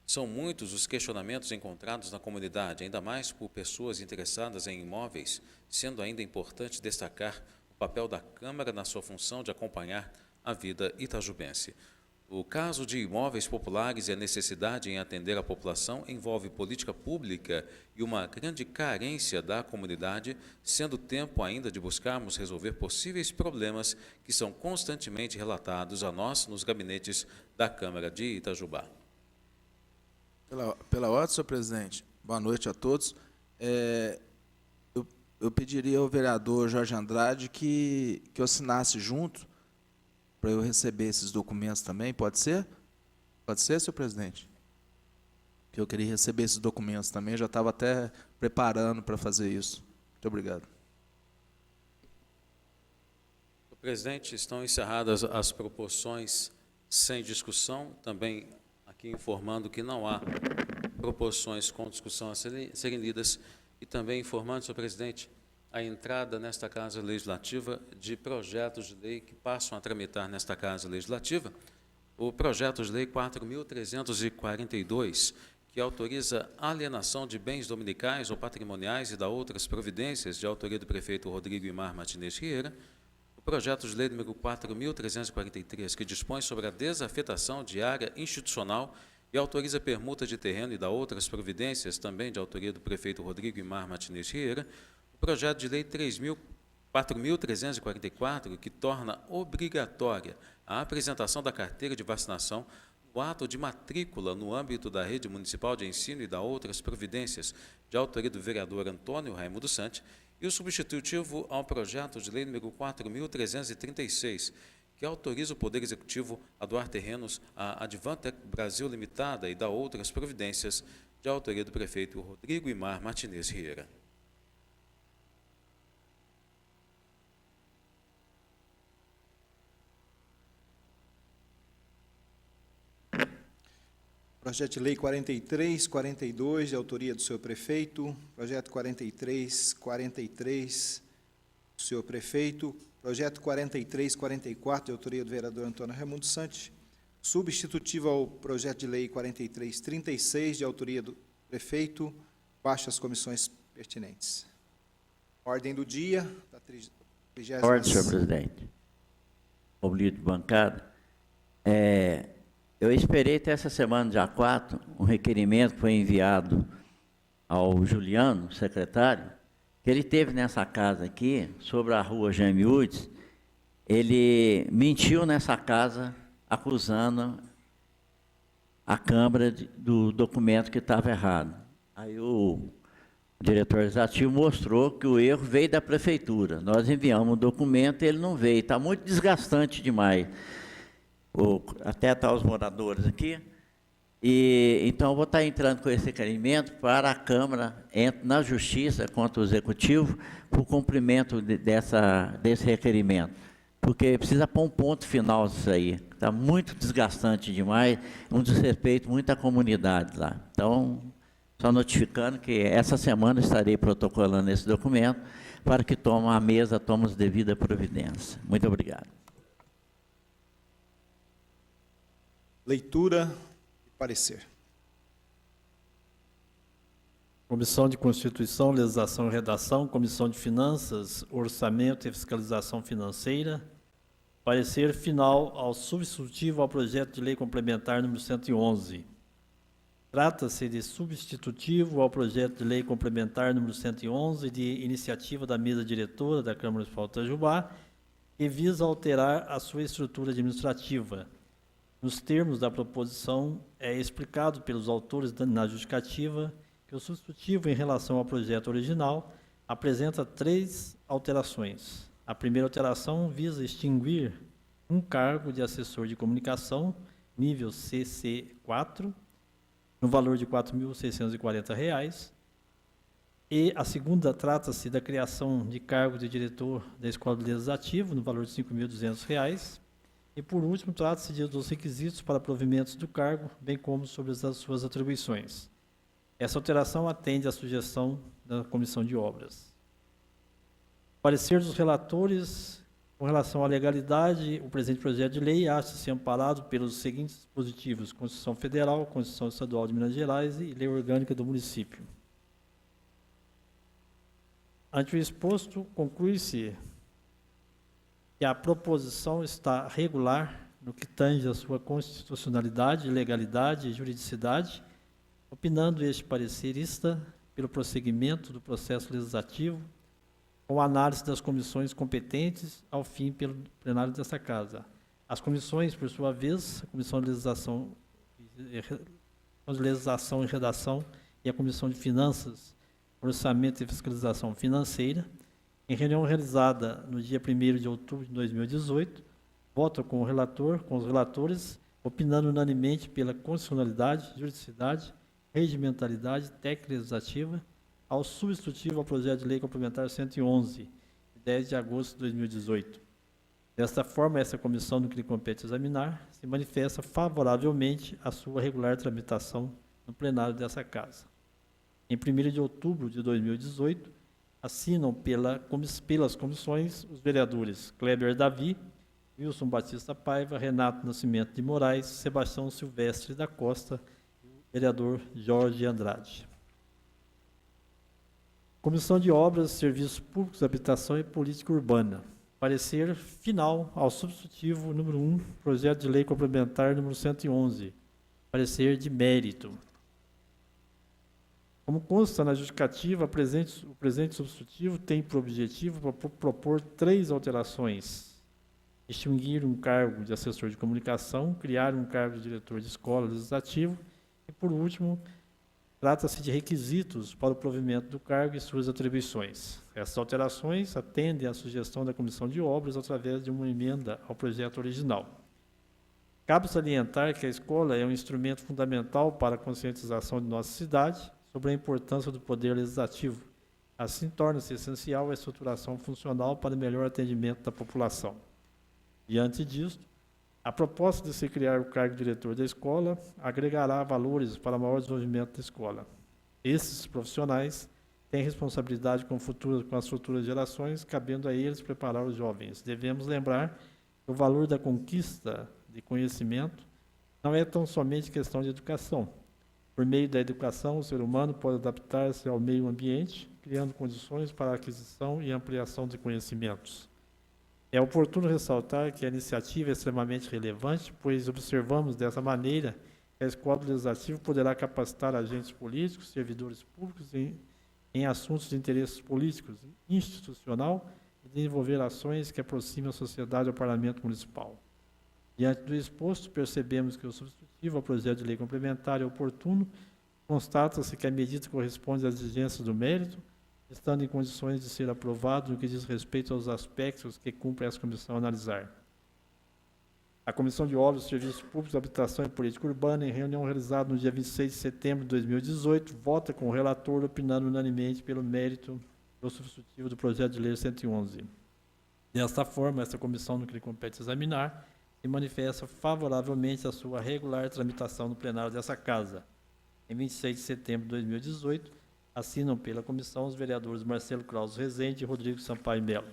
Speaker 5: São muitos os questionamentos encontrados na comunidade, ainda mais por pessoas interessadas em imóveis, sendo ainda importante destacar o papel da Câmara na sua função de acompanhar a vida itajubense. O caso de imóveis populares e a necessidade em atender a população envolve política pública e uma grande carência da comunidade, sendo tempo ainda de buscarmos resolver possíveis problemas que são constantemente relatados a nós nos gabinetes da Câmara de Itajubá.
Speaker 8: Pela ordem, senhor presidente. Boa noite a todos. Eu pediria ao vereador Jorge Andrade que eu assinasse junto, para eu receber esses documentos também. Pode ser? Pode ser, senhor presidente? Que eu queria receber esses documentos também. Já estava até preparando para fazer isso. Muito obrigado.
Speaker 5: Senhor presidente, estão encerradas as proposições sem discussão. Também aqui informando que não há proposições com discussão a serem lidas, e também informando, senhor presidente, a entrada nesta Casa Legislativa de projetos de lei que passam a tramitar nesta Casa Legislativa. O projeto de lei 4.342, que autoriza a alienação de bens dominicais ou patrimoniais e da outras providências, de autoria do prefeito Rodrigo Imar Martinez Rieira. O projeto de lei número 4.343, que dispõe sobre a desafetação de área institucional e autoriza permuta de terreno e da outras providências, também de autoria do prefeito Rodrigo Imar Martinez Rieira. O projeto de lei 4.344, que torna obrigatória a apresentação da carteira de vacinação no ato de matrícula no âmbito da rede municipal de ensino e da outras providências, de autoria do vereador Antônio Raimundo Sante, e o substitutivo ao projeto de lei número 4.336, que autoriza o Poder Executivo a doar terrenos à Advantec Brasil Limitada e da outras providências, de autoria do prefeito Rodrigo Imar Martinez Riera.
Speaker 1: Projeto de lei 4342, de autoria do senhor prefeito. Projeto 4343, do senhor prefeito. Projeto 4344, de autoria do vereador Antônio Raimundo Sante. Substitutivo ao projeto de lei 4336, de autoria do prefeito. Baixo as comissões pertinentes. Ordem do dia da 30ª...
Speaker 6: Ordem, senhor presidente. Oblito de bancada. Eu esperei até essa semana, dia 4, um requerimento que foi enviado ao Juliano, secretário, que ele teve nessa casa aqui, sobre a rua Jaime Udes. Ele mentiu nessa casa, acusando a Câmara do documento que estava errado. Aí o diretor legislativo mostrou que o erro veio da prefeitura. Nós enviamos o documento e ele não veio. Está muito desgastante demais. Até está os moradores aqui. E então eu vou estar entrando com esse requerimento para a Câmara, entre na Justiça contra o Executivo, por cumprimento desse requerimento. Porque precisa pôr um ponto final nisso aí. Está muito desgastante demais, um desrespeito muito à comunidade lá. Então, só notificando que essa semana estarei protocolando esse documento para que a mesa tome as devidas providências. Muito obrigado.
Speaker 1: Leitura e parecer.
Speaker 7: Comissão de Constituição, Legislação e Redação, Comissão de Finanças, Orçamento e Fiscalização Financeira. Parecer final ao substitutivo ao projeto de lei complementar número 111. Trata-se de substitutivo ao projeto de lei complementar número 111, de iniciativa da mesa diretora da Câmara Municipal de Itajubá, que visa alterar a sua estrutura administrativa. Nos termos da proposição, é explicado pelos autores na justificativa que o substitutivo em relação ao projeto original apresenta 3 alterações. A primeira alteração visa extinguir um cargo de assessor de comunicação, nível CC4, no valor de R$ 4.640. E a segunda trata-se da criação de cargo de diretor da Escola do Legislativo, no valor de R$ 5.200. E, por último, trata-se dos requisitos para provimentos do cargo, bem como sobre as suas atribuições. Essa alteração atende à sugestão da Comissão de Obras. Parecer dos relatores, com relação à legalidade, o presente projeto de lei acha-se amparado pelos seguintes dispositivos: Constituição Federal, Constituição Estadual de Minas Gerais e Lei Orgânica do Município. Ante o exposto, conclui-se que a proposição está regular no que tange a sua constitucionalidade, legalidade e juridicidade, opinando este parecerista pelo prosseguimento do processo legislativo, com análise das comissões competentes, ao fim pelo plenário desta Casa. As comissões, por sua vez, a Comissão de Legislação e Redação e a Comissão de Finanças, Orçamento e Fiscalização Financeira, em reunião realizada no dia 1º de outubro de 2018, votam com os relatores, opinando unanimemente pela constitucionalidade, juridicidade, regimentalidade, técnica legislativa, ao substitutivo ao projeto de lei complementar 111, de 10 de agosto de 2018. Desta forma, essa comissão, no que lhe compete examinar, se manifesta favoravelmente à sua regular tramitação no plenário dessa Casa. Em 1º de outubro de 2018, assinam pelas comissões os vereadores Kleber Davi, Wilson Batista Paiva, Renato Nascimento de Moraes, Sebastião Silvestre da Costa e o vereador Jorge Andrade. Comissão de Obras, Serviços Públicos, Habitação e Política Urbana. Parecer final ao substitutivo número 1, projeto de lei complementar número 111. Parecer de mérito. Como consta na justificativa, o presente substitutivo tem por objetivo propor 3 alterações: extinguir um cargo de assessor de comunicação, criar um cargo de diretor de escola legislativo e, por último, trata-se de requisitos para o provimento do cargo e suas atribuições. Essas alterações atendem à sugestão da Comissão de Obras através de uma emenda ao projeto original. Cabe salientar que a escola é um instrumento fundamental para a conscientização de nossa cidade sobre a importância do poder legislativo. Assim, torna-se essencial a estruturação funcional para melhor atendimento da população. Diante disto, a proposta de se criar o cargo de diretor da escola agregará valores para o maior desenvolvimento da escola. Esses profissionais têm responsabilidade com as futuras gerações, cabendo a eles preparar os jovens. Devemos lembrar que o valor da conquista de conhecimento não é tão somente questão de educação. Por meio da educação, o ser humano pode adaptar-se ao meio ambiente, criando condições para a aquisição e ampliação de conhecimentos. É oportuno ressaltar que a iniciativa é extremamente relevante, pois observamos dessa maneira que a Escola Legislativa poderá capacitar agentes políticos, servidores públicos em assuntos de interesse políticos, institucional e desenvolver ações que aproximem a sociedade ao Parlamento Municipal. Diante do exposto, percebemos que o substitutivo ao projeto de lei complementar é oportuno, constata-se que a medida corresponde às exigências do mérito, estando em condições de ser aprovado no que diz respeito aos aspectos que cumpre essa comissão analisar. A Comissão de Obras, Serviços Públicos, Habitação e Política Urbana, em reunião realizada no dia 26 de setembro de 2018, vota com o relator opinando unanimemente pelo mérito do substitutivo do projeto de lei 111. Desta forma, esta comissão, no que lhe compete examinar, se manifesta favoravelmente à sua regular tramitação no plenário dessa Casa. Em 26 de setembro de 2018, assinam pela comissão os vereadores Marcelo Claus Rezende e Rodrigo Sampaio Melo.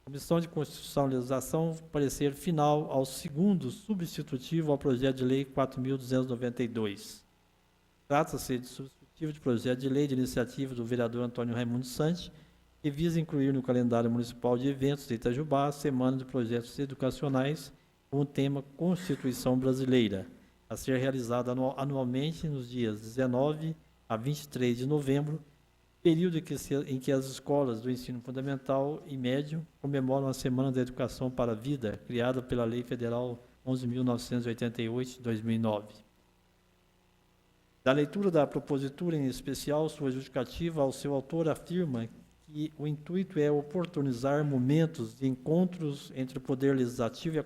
Speaker 7: Comissão de Constituição e Legislação, parecer final ao segundo substitutivo ao projeto de lei 4.292. Trata-se de substitutivo de projeto de lei de iniciativa do vereador Antônio Raimundo Santi, que visa incluir no calendário municipal de eventos de Itajubá a Semana de Projetos Educacionais com o tema Constituição Brasileira, a ser realizada anualmente nos dias 19 a 23 de novembro, período em que as escolas do ensino fundamental e médio comemoram a Semana da Educação para a Vida, criada pela Lei Federal 11.988, de 2009. Da leitura da propositura, em especial sua justificativa, ao seu autor afirma que o intuito é oportunizar momentos de encontros entre o Poder Legislativo e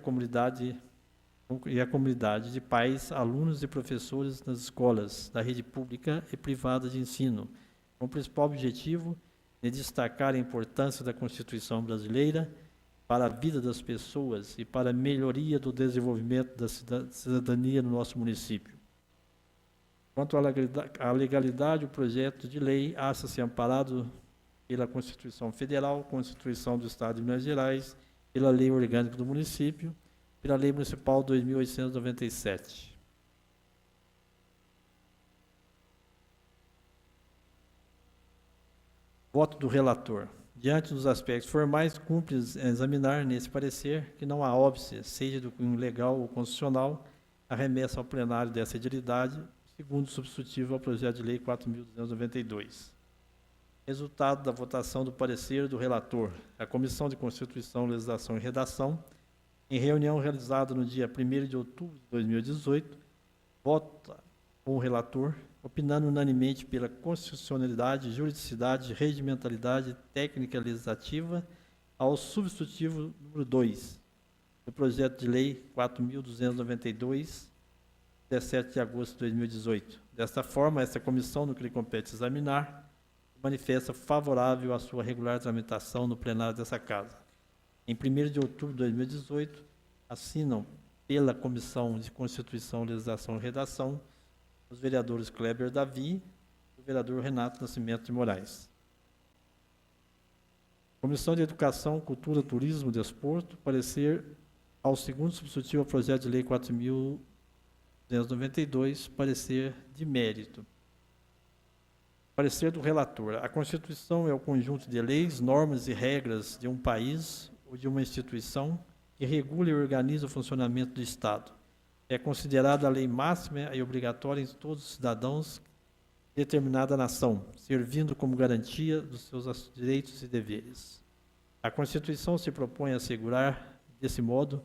Speaker 7: a comunidade de pais, alunos e professores nas escolas da rede pública e privada de ensino, com o principal objetivo de destacar a importância da Constituição brasileira para a vida das pessoas e para a melhoria do desenvolvimento da cidadania no nosso município. Quanto à legalidade, o projeto de lei acha-se amparado pela Constituição Federal, Constituição do Estado de Minas Gerais, pela Lei Orgânica do Município, pela Lei Municipal 2.897. Voto do relator. Diante dos aspectos formais, cumpre examinar nesse parecer que não há óbice, seja do cunho legal ou constitucional, a remessa ao plenário dessa edilidade, segundo o substitutivo ao projeto de lei 4.292. Resultado da votação do parecer do relator. A Comissão de Constituição, Legislação e Redação, em reunião realizada no dia 1º de outubro de 2018, vota com o relator, opinando unanimemente pela constitucionalidade, juridicidade, regimentalidade técnica legislativa ao substitutivo número 2 do projeto de lei 4.292, 17 de agosto de 2018. Desta forma, esta comissão, no que lhe compete examinar, manifesta favorável à sua regular tramitação no plenário dessa Casa. Em 1º de outubro de 2018, assinam pela Comissão de Constituição, Legislação e Redação os vereadores Kleber Davi e o vereador Renato Nascimento de Moraes. Comissão de Educação, Cultura, Turismo e Desporto, parecer ao segundo substitutivo ao projeto de lei 4.292, parecer de mérito. Parecer do relator. A Constituição é o conjunto de leis, normas e regras de um país ou de uma instituição que regula e organiza o funcionamento do Estado. É considerada a lei máxima e obrigatória em todos os cidadãos determinada nação, servindo como garantia dos seus direitos e deveres. A Constituição se propõe a assegurar, desse modo,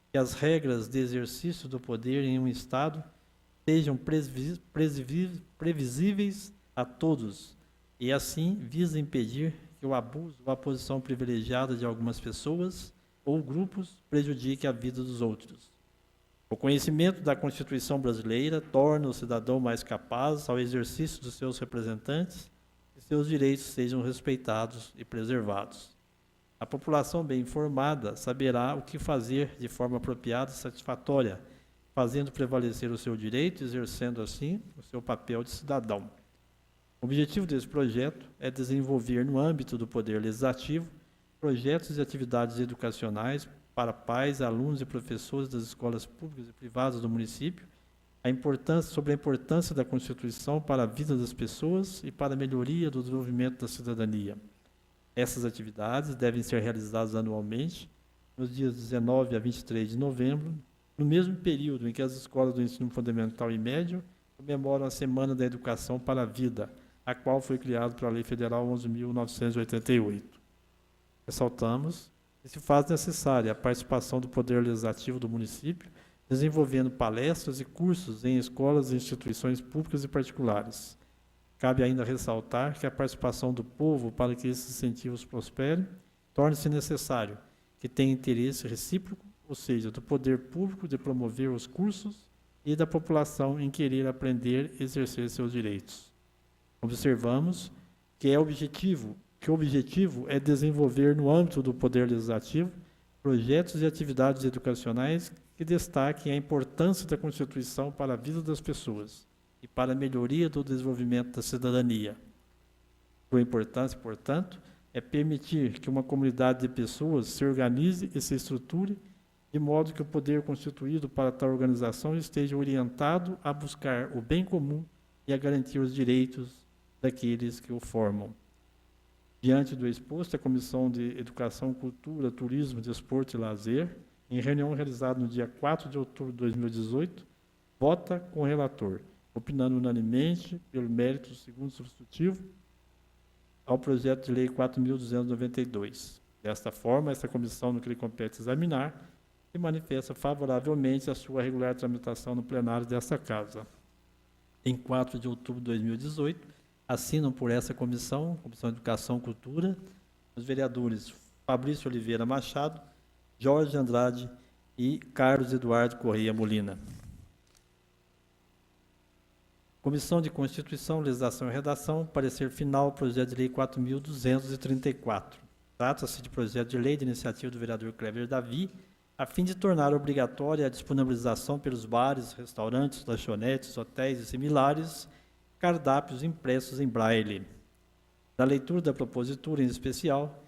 Speaker 7: que as regras de exercício do poder em um Estado sejam previsíveis a todos e, assim, visa impedir que o abuso ou a posição privilegiada de algumas pessoas ou grupos prejudique a vida dos outros. O conhecimento da Constituição brasileira torna o cidadão mais capaz ao exercício dos seus representantes e seus direitos sejam respeitados e preservados. A população bem informada saberá o que fazer de forma apropriada e satisfatória, fazendo prevalecer o seu direito e exercendo, assim, o seu papel de cidadão. O objetivo desse projeto é desenvolver, no âmbito do Poder Legislativo, projetos e atividades educacionais para pais, alunos e professores das escolas públicas e privadas do município, sobre a importância da Constituição para a vida das pessoas e para a melhoria do desenvolvimento da cidadania. Essas atividades devem ser realizadas anualmente, nos dias 19 a 23 de novembro, no mesmo período em que as escolas do ensino fundamental e médio comemoram a Semana da Educação para a Vida, a qual foi criada pela Lei Federal 11.988. Ressaltamos que se faz necessária a participação do Poder Legislativo do município, desenvolvendo palestras e cursos em escolas e instituições públicas e particulares. Cabe ainda ressaltar que a participação do povo para que esses incentivos prosperem torna-se necessário que tenha interesse recíproco, ou seja, do poder público de promover os cursos e da população em querer aprender e exercer seus direitos. Observamos que o objetivo é desenvolver no âmbito do Poder Legislativo projetos e atividades educacionais que destaquem a importância da Constituição para a vida das pessoas e para a melhoria do desenvolvimento da cidadania. Sua importância, portanto, é permitir que uma comunidade de pessoas se organize e se estruture de modo que o poder constituído para tal organização esteja orientado a buscar o bem comum e a garantir os direitos daqueles que o formam. Diante do exposto, a Comissão de Educação, Cultura, Turismo, Desporto e Lazer, em reunião realizada no dia 4 de outubro de 2018, vota com o relator, opinando unanimemente pelo mérito do segundo substitutivo ao projeto de lei 4.292. Desta forma, esta comissão, no que lhe compete examinar, se manifesta favoravelmente à sua regular tramitação no plenário desta Casa. Em 4 de outubro de 2018, assinam por essa Comissão de Educação e Cultura, os vereadores Fabrício Oliveira Machado, Jorge Andrade e Carlos Eduardo Correia Molina. Comissão de Constituição, Legislação e Redação, parecer final, projeto de lei 4.234. Trata-se de projeto de lei de iniciativa do vereador Cleber Davi, a fim de tornar obrigatória a disponibilização pelos bares, restaurantes, lanchonetes, hotéis e similares, cardápios impressos em braille. Na leitura da propositura em especial,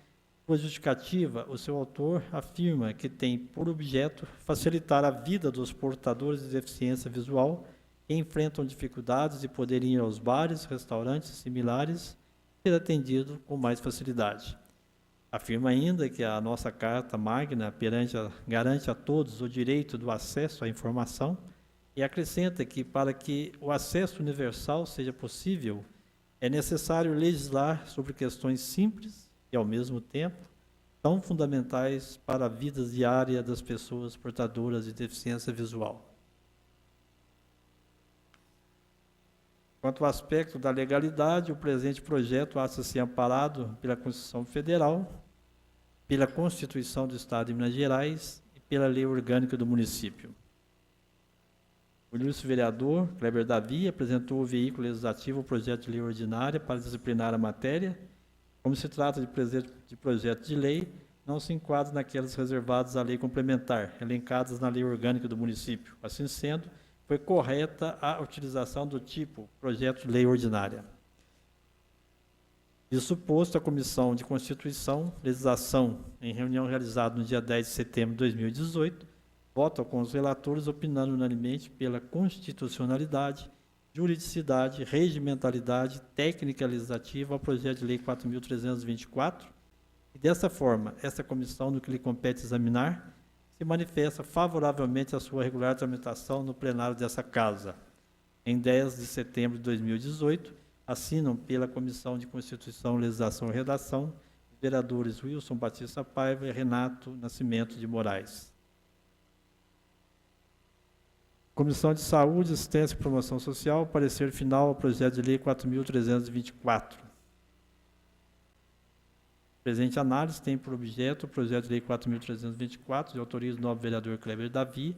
Speaker 7: sua justificativa, o seu autor afirma que tem por objeto facilitar a vida dos portadores de deficiência visual que enfrentam dificuldades de poderem ir aos bares, restaurantes similares e ser atendido com mais facilidade. Afirma ainda que a nossa Carta Magna garante a todos o direito do acesso à informação e acrescenta que, para que o acesso universal seja possível, é necessário legislar sobre questões simples e, ao mesmo tempo, tão fundamentais para a vida diária das pessoas portadoras de deficiência visual. Quanto ao aspecto da legalidade, o presente projeto acha-se amparado pela Constituição Federal, pela Constituição do Estado de Minas Gerais e pela Lei Orgânica do município. O ilustre vereador Cleber Davi apresentou o veículo legislativo o projeto de lei ordinária para disciplinar a matéria. Como se trata de projeto de lei, não se enquadra naquelas reservadas à lei complementar, elencadas na Lei Orgânica do município. Assim sendo, foi correta a utilização do tipo projeto de lei ordinária. Isso posto, a Comissão de Constituição, Legislação, em reunião realizada no dia 10 de setembro de 2018, vota com os relatores opinando unanimemente pela constitucionalidade, juridicidade, regimentalidade, técnica legislativa ao projeto de lei 4.324, e dessa forma, esta comissão, no que lhe compete examinar, se manifesta favoravelmente à sua regular tramitação no plenário dessa Casa. Em 10 de setembro de 2018, assinam pela Comissão de Constituição, Legislação e Redação, os vereadores Wilson Batista Paiva e Renato Nascimento de Moraes. Comissão de Saúde, Assistência e Promoção Social, parecer final ao projeto de lei 4.324. Presente análise tem por objeto o projeto de lei 4.324, de autoria do novo vereador Kleber Davi,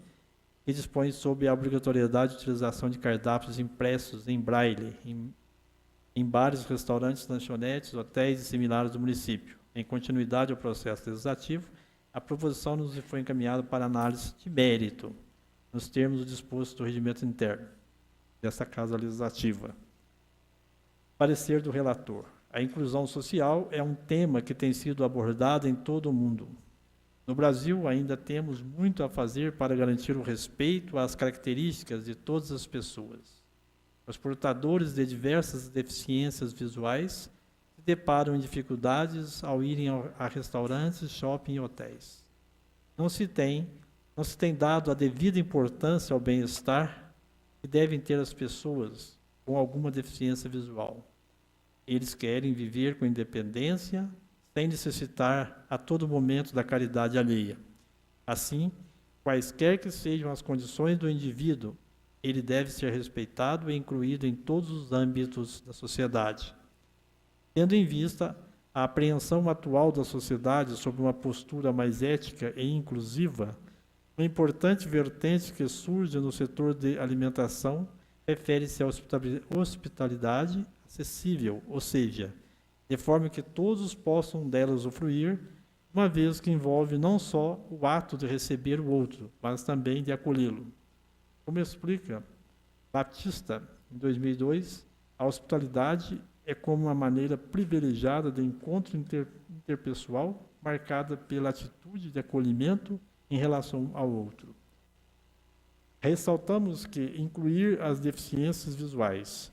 Speaker 7: que dispõe sobre a obrigatoriedade de utilização de cardápios impressos em braille em bares, restaurantes, lanchonetes, hotéis e similares do município. Em continuidade ao processo legislativo, a proposição nos foi encaminhada para análise de mérito, nos termos do disposto do regimento interno dessa Casa Legislativa. Parecer do relator. A inclusão social é um tema que tem sido abordado em todo o mundo. No Brasil, ainda temos muito a fazer para garantir o respeito às características de todas as pessoas. Os portadores de diversas deficiências visuais se deparam em dificuldades ao irem a restaurantes, shopping e hotéis. Não se tem dado a devida importância ao bem-estar que devem ter as pessoas com alguma deficiência visual. Eles querem viver com independência, sem necessitar a todo momento da caridade alheia. Assim, quaisquer que sejam as condições do indivíduo, ele deve ser respeitado e incluído em todos os âmbitos da sociedade. Tendo em vista a apreensão atual da sociedade sobre uma postura mais ética e inclusiva, uma importante vertente que surge no setor de alimentação refere-se à hospitalidade acessível, ou seja, de forma que todos possam dela usufruir, uma vez que envolve não só o ato de receber o outro, mas também de acolhê-lo. Como explica Batista, em 2002, a hospitalidade é como uma maneira privilegiada de encontro interpessoal, marcada pela atitude de acolhimento em relação ao outro. Ressaltamos que incluir as deficiências visuais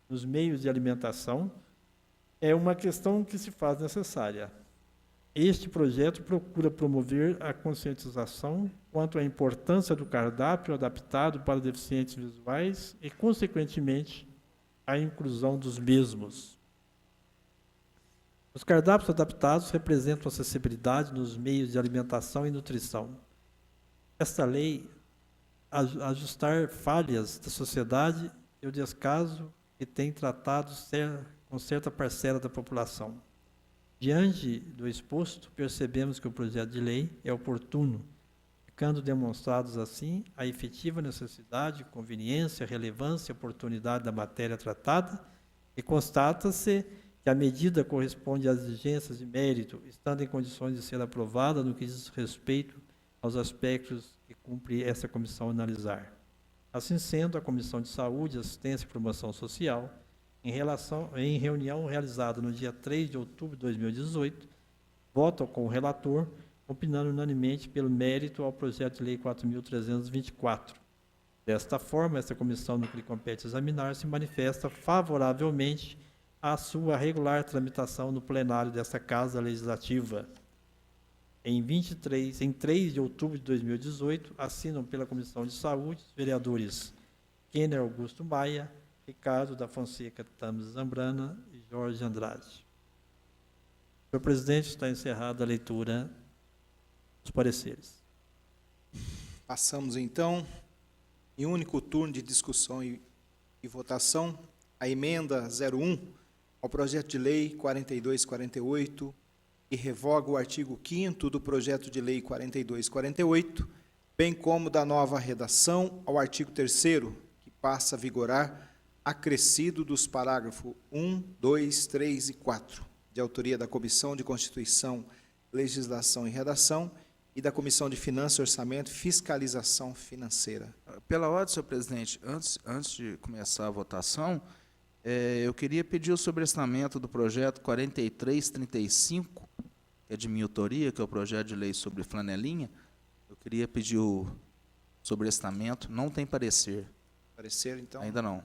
Speaker 7: nos meios de alimentação é uma questão que se faz necessária. Este projeto procura promover a conscientização quanto à importância do cardápio adaptado para deficientes visuais e, consequentemente, a inclusão dos mesmos. Os cardápios adaptados representam acessibilidade nos meios de alimentação e nutrição. Esta lei ajustar falhas da sociedade e o descaso que tem tratado com certa parcela da população. Diante do exposto, percebemos que o projeto de lei é oportuno, ficando demonstrados assim a efetiva necessidade, conveniência, relevância e oportunidade da matéria tratada, e constata-se que a medida corresponde às exigências de mérito, estando em condições de ser aprovada no que diz respeito aos aspectos que cumpre essa comissão analisar. Assim sendo, a Comissão de Saúde, Assistência e Promoção Social, em reunião realizada no dia 3 de outubro de 2018, vota com o relator, opinando unanimemente pelo mérito ao projeto de lei 4.324. Desta forma, esta comissão, no que lhe compete examinar, se manifesta favoravelmente à sua regular tramitação no plenário desta Casa Legislativa. Em 3 de outubro de 2018, assinam pela Comissão de Saúde os vereadores Kenner Augusto Maia, Ricardo da Fonseca Tames Zambrana e Jorge Andrade. Senhor presidente, está encerrada a leitura dos pareceres.
Speaker 1: Passamos, então, em único turno de discussão e votação, a emenda 01 ao projeto de lei 4248, que revoga o artigo 5º do projeto de lei 4248, bem como da nova redação ao artigo 3º, que passa a vigorar acrescido dos parágrafos 1, 2, 3 e 4, de autoria da Comissão de Constituição, Legislação e Redação e da Comissão de Finanças, Orçamento e Fiscalização Financeira.
Speaker 8: Pela ordem, senhor presidente, antes de começar a votação, eu queria pedir o sobrestamento do projeto 4335, que é de minha autoria, que é o projeto de lei sobre flanelinha. Eu queria pedir o sobrestamento. Não tem parecer.
Speaker 1: Parecer, então?
Speaker 8: Ainda não.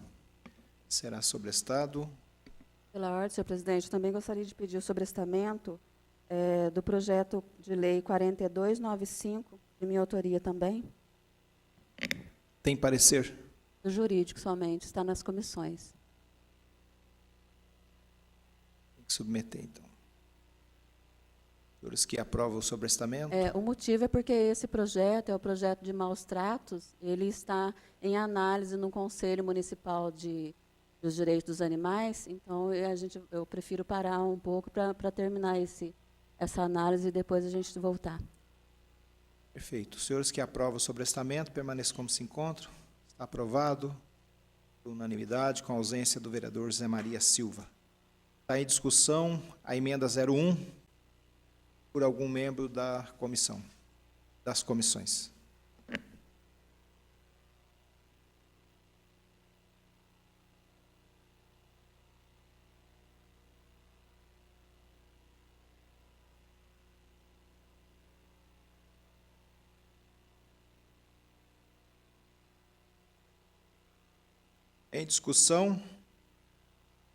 Speaker 1: Será sobrestado.
Speaker 9: Pela ordem, senhor presidente, também gostaria de pedir o sobrestamento do projeto de lei 4295, de minha autoria também.
Speaker 1: Tem parecer?
Speaker 9: Do jurídico somente, está nas comissões.
Speaker 1: submeter, então. Senhores que aprovam o sobrestamento?
Speaker 9: O motivo é porque esse projeto é o projeto de maus tratos, ele está em análise no Conselho Municipal dos Direitos dos Animais, então eu prefiro parar um pouco para terminar essa análise e depois a gente voltar.
Speaker 1: Perfeito. Os senhores que aprovam o sobrestamento, permaneçam como se encontram. Está aprovado, por unanimidade, com a ausência do vereador Zé Maria Silva. Está em discussão a emenda 01 por algum membro da comissão, das comissões. Em discussão,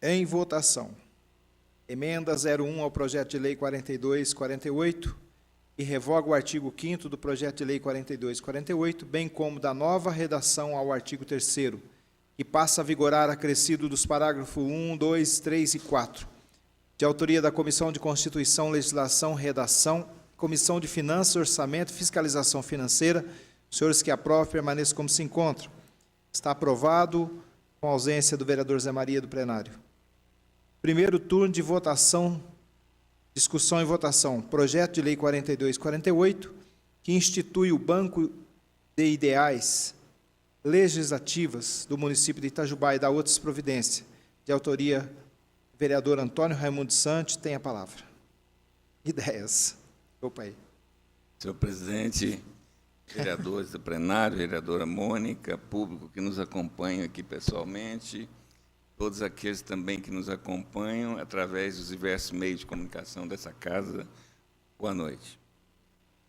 Speaker 1: em votação. Emenda 01 ao projeto de lei 4248, que revoga o artigo 5º do projeto de lei 4248, bem como da nova redação ao artigo 3º, que passa a vigorar acrescido dos parágrafos 1, 2, 3 e 4, de autoria da Comissão de Constituição, Legislação, Redação, Comissão de Finanças, Orçamento e Fiscalização Financeira. Os senhores que aprovam, permaneçam como se encontram. Está aprovado, com a ausência do vereador Zé Maria do plenário. Primeiro turno de votação, discussão e votação. Projeto de lei 4248, que institui o Banco de Ideais Legislativas do município de Itajubá e da outras providências, de autoria do vereador Antônio Raimundo Santos, tem a palavra. Ideias. Opa aí.
Speaker 3: Senhor presidente, vereadores do plenário, vereadora Mônica, público que nos acompanha aqui pessoalmente, todos aqueles também que nos acompanham através dos diversos meios de comunicação dessa casa, boa noite.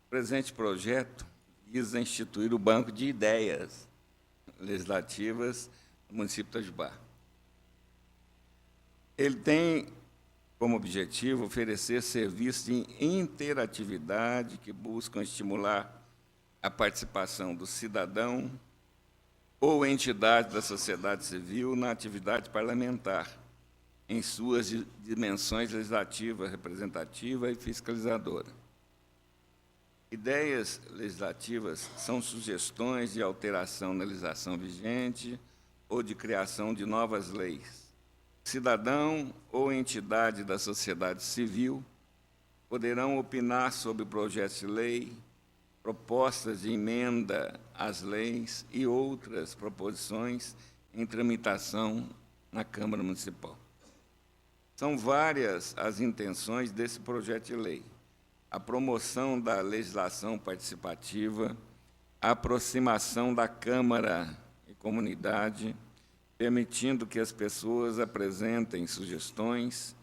Speaker 3: O presente projeto visa instituir o Banco de Ideias Legislativas do município de Itajubá. Ele tem como objetivo oferecer serviços de interatividade que buscam estimular a participação do cidadão ou entidade da sociedade civil na atividade parlamentar, em suas dimensões legislativa, representativa e fiscalizadora. Ideias legislativas são sugestões de alteração na legislação vigente ou de criação de novas leis. Cidadão ou entidade da sociedade civil poderão opinar sobre projetos de lei, propostas de emenda às leis e outras proposições em tramitação na Câmara Municipal. São várias as intenções desse projeto de lei. A promoção da legislação participativa, a aproximação da Câmara e comunidade, permitindo que as pessoas apresentem sugestões,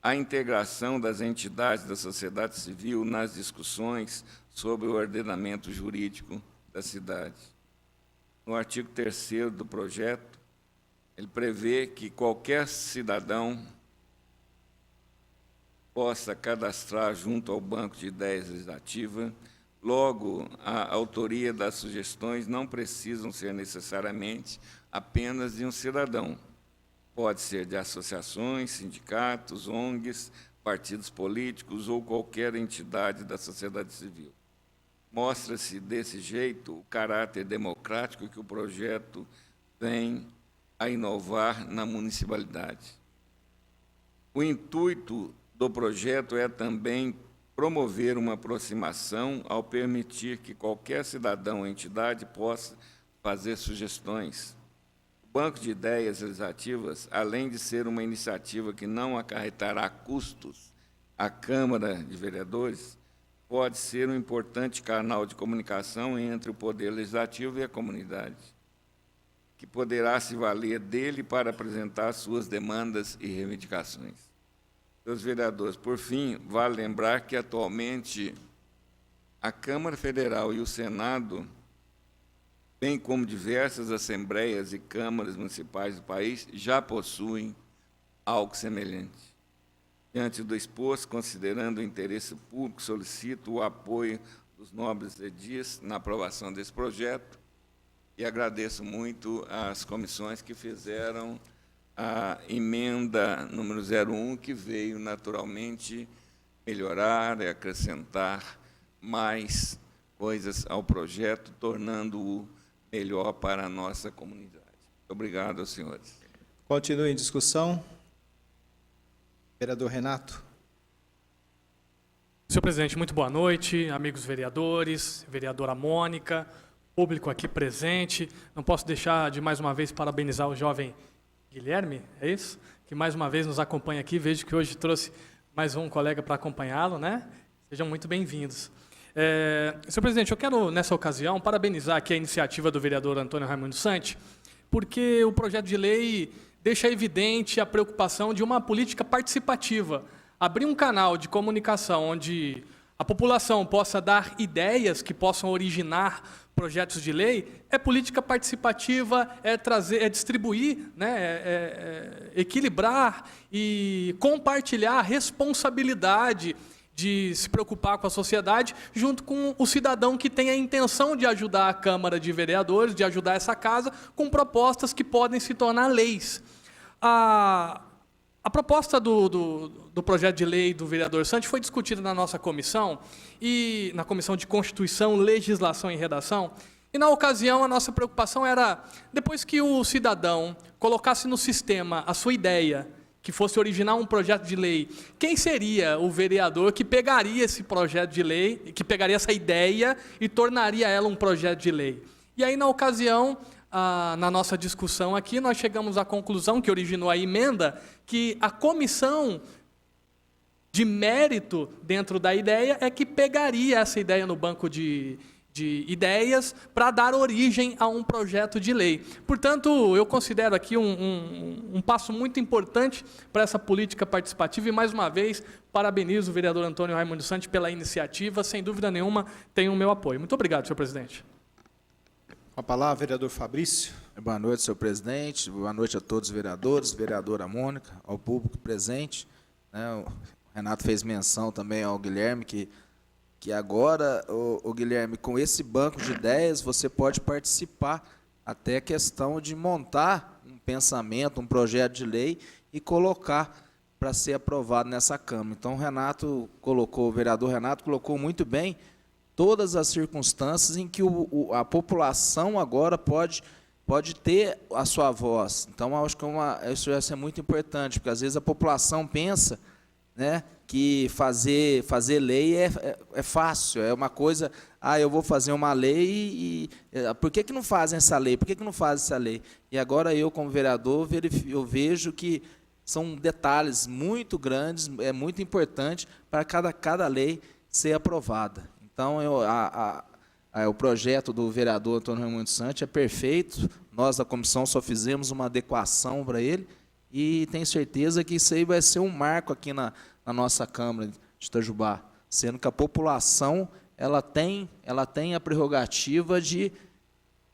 Speaker 3: a integração das entidades da sociedade civil nas discussões sobre o ordenamento jurídico da cidade. No artigo 3º do projeto, ele prevê que qualquer cidadão possa cadastrar junto ao Banco de Ideias Legislativa. Logo, a autoria das sugestões não precisam ser necessariamente apenas de um cidadão. Pode ser de associações, sindicatos, ONGs, partidos políticos ou qualquer entidade da sociedade civil. Mostra-se, desse jeito, o caráter democrático que o projeto vem a inovar na municipalidade. O intuito do projeto é também promover uma aproximação ao permitir que qualquer cidadão ou entidade possa fazer sugestões. O Banco de Ideias Legislativas, além de ser uma iniciativa que não acarretará custos à Câmara de Vereadores, pode ser um importante canal de comunicação entre o Poder Legislativo e a comunidade, que poderá se valer dele para apresentar suas demandas e reivindicações. Senhores vereadores, por fim, vale lembrar que, atualmente, a Câmara Federal e o Senado, bem como diversas assembleias e câmaras municipais do país, já possuem algo semelhante. Diante do exposto, considerando o interesse público, solicito o apoio dos nobres edis na aprovação desse projeto e agradeço muito às comissões que fizeram a emenda número 01, que veio naturalmente melhorar e acrescentar mais coisas ao projeto, tornando-o melhor para a nossa comunidade. Obrigado aos senhores.
Speaker 1: Continue em discussão. Vereador Renato.
Speaker 10: Senhor presidente, muito boa noite, amigos vereadores, vereadora Mônica, público aqui presente. Não posso deixar de mais uma vez parabenizar o jovem Guilherme, é isso? Que mais uma vez nos acompanha aqui. Vejo que hoje trouxe mais um colega para acompanhá-lo, né? Sejam muito bem-vindos. Senhor presidente, eu quero, nessa ocasião, parabenizar aqui a iniciativa do vereador Antônio Raimundo Sante, porque o projeto de lei deixa evidente a preocupação de uma política participativa. Abrir um canal de comunicação onde a população possa dar ideias que possam originar projetos de lei é política participativa, é distribuir, né, equilibrar e compartilhar a responsabilidade de se preocupar com a sociedade, junto com o cidadão que tem a intenção de ajudar a Câmara de Vereadores, de ajudar essa casa, com propostas que podem se tornar leis. A proposta do projeto de lei do vereador Sante foi discutida na nossa comissão, e na Comissão de Constituição, Legislação e Redação, e na ocasião a nossa preocupação era, depois que o cidadão colocasse no sistema a sua ideia, que fosse originar um projeto de lei, quem seria o vereador que pegaria esse projeto de lei, que pegaria essa ideia e tornaria ela um projeto de lei? E aí, na ocasião, na nossa discussão aqui, nós chegamos à conclusão, que originou a emenda, que a comissão de mérito dentro da ideia é que pegaria essa ideia no banco de ideias para dar origem a um projeto de lei. Portanto, eu considero aqui um passo muito importante para essa política participativa e, mais uma vez, parabenizo o vereador Antônio Raimundo Sante pela iniciativa. Sem dúvida nenhuma, tem o meu apoio. Muito obrigado, senhor presidente.
Speaker 1: Com a palavra, vereador Fabrício.
Speaker 8: Boa noite, senhor presidente. Boa noite a todos os vereadores, vereadora Mônica, ao público presente. O Renato fez menção também ao Guilherme, que agora, o Guilherme, com esse banco de ideias, você pode participar até a questão de montar um pensamento, um projeto de lei e colocar para ser aprovado nessa Câmara. Então, o vereador Renato colocou muito bem todas as circunstâncias em que a população agora pode ter a sua voz. Então, acho que isso vai ser muito importante, porque às vezes a população pensa, né, que fazer lei é fácil, é uma coisa, eu vou fazer uma lei e por que não fazem essa lei? Por que não fazem essa lei? E agora eu, como vereador, eu vejo que são detalhes muito grandes, é muito importante para cada lei ser aprovada. Então, o projeto do vereador Antônio Raimundo Sante é perfeito, nós da comissão só fizemos uma adequação para ele, e tenho certeza que isso aí vai ser um marco aqui na nossa Câmara de Itajubá, sendo que a população ela tem a prerrogativa de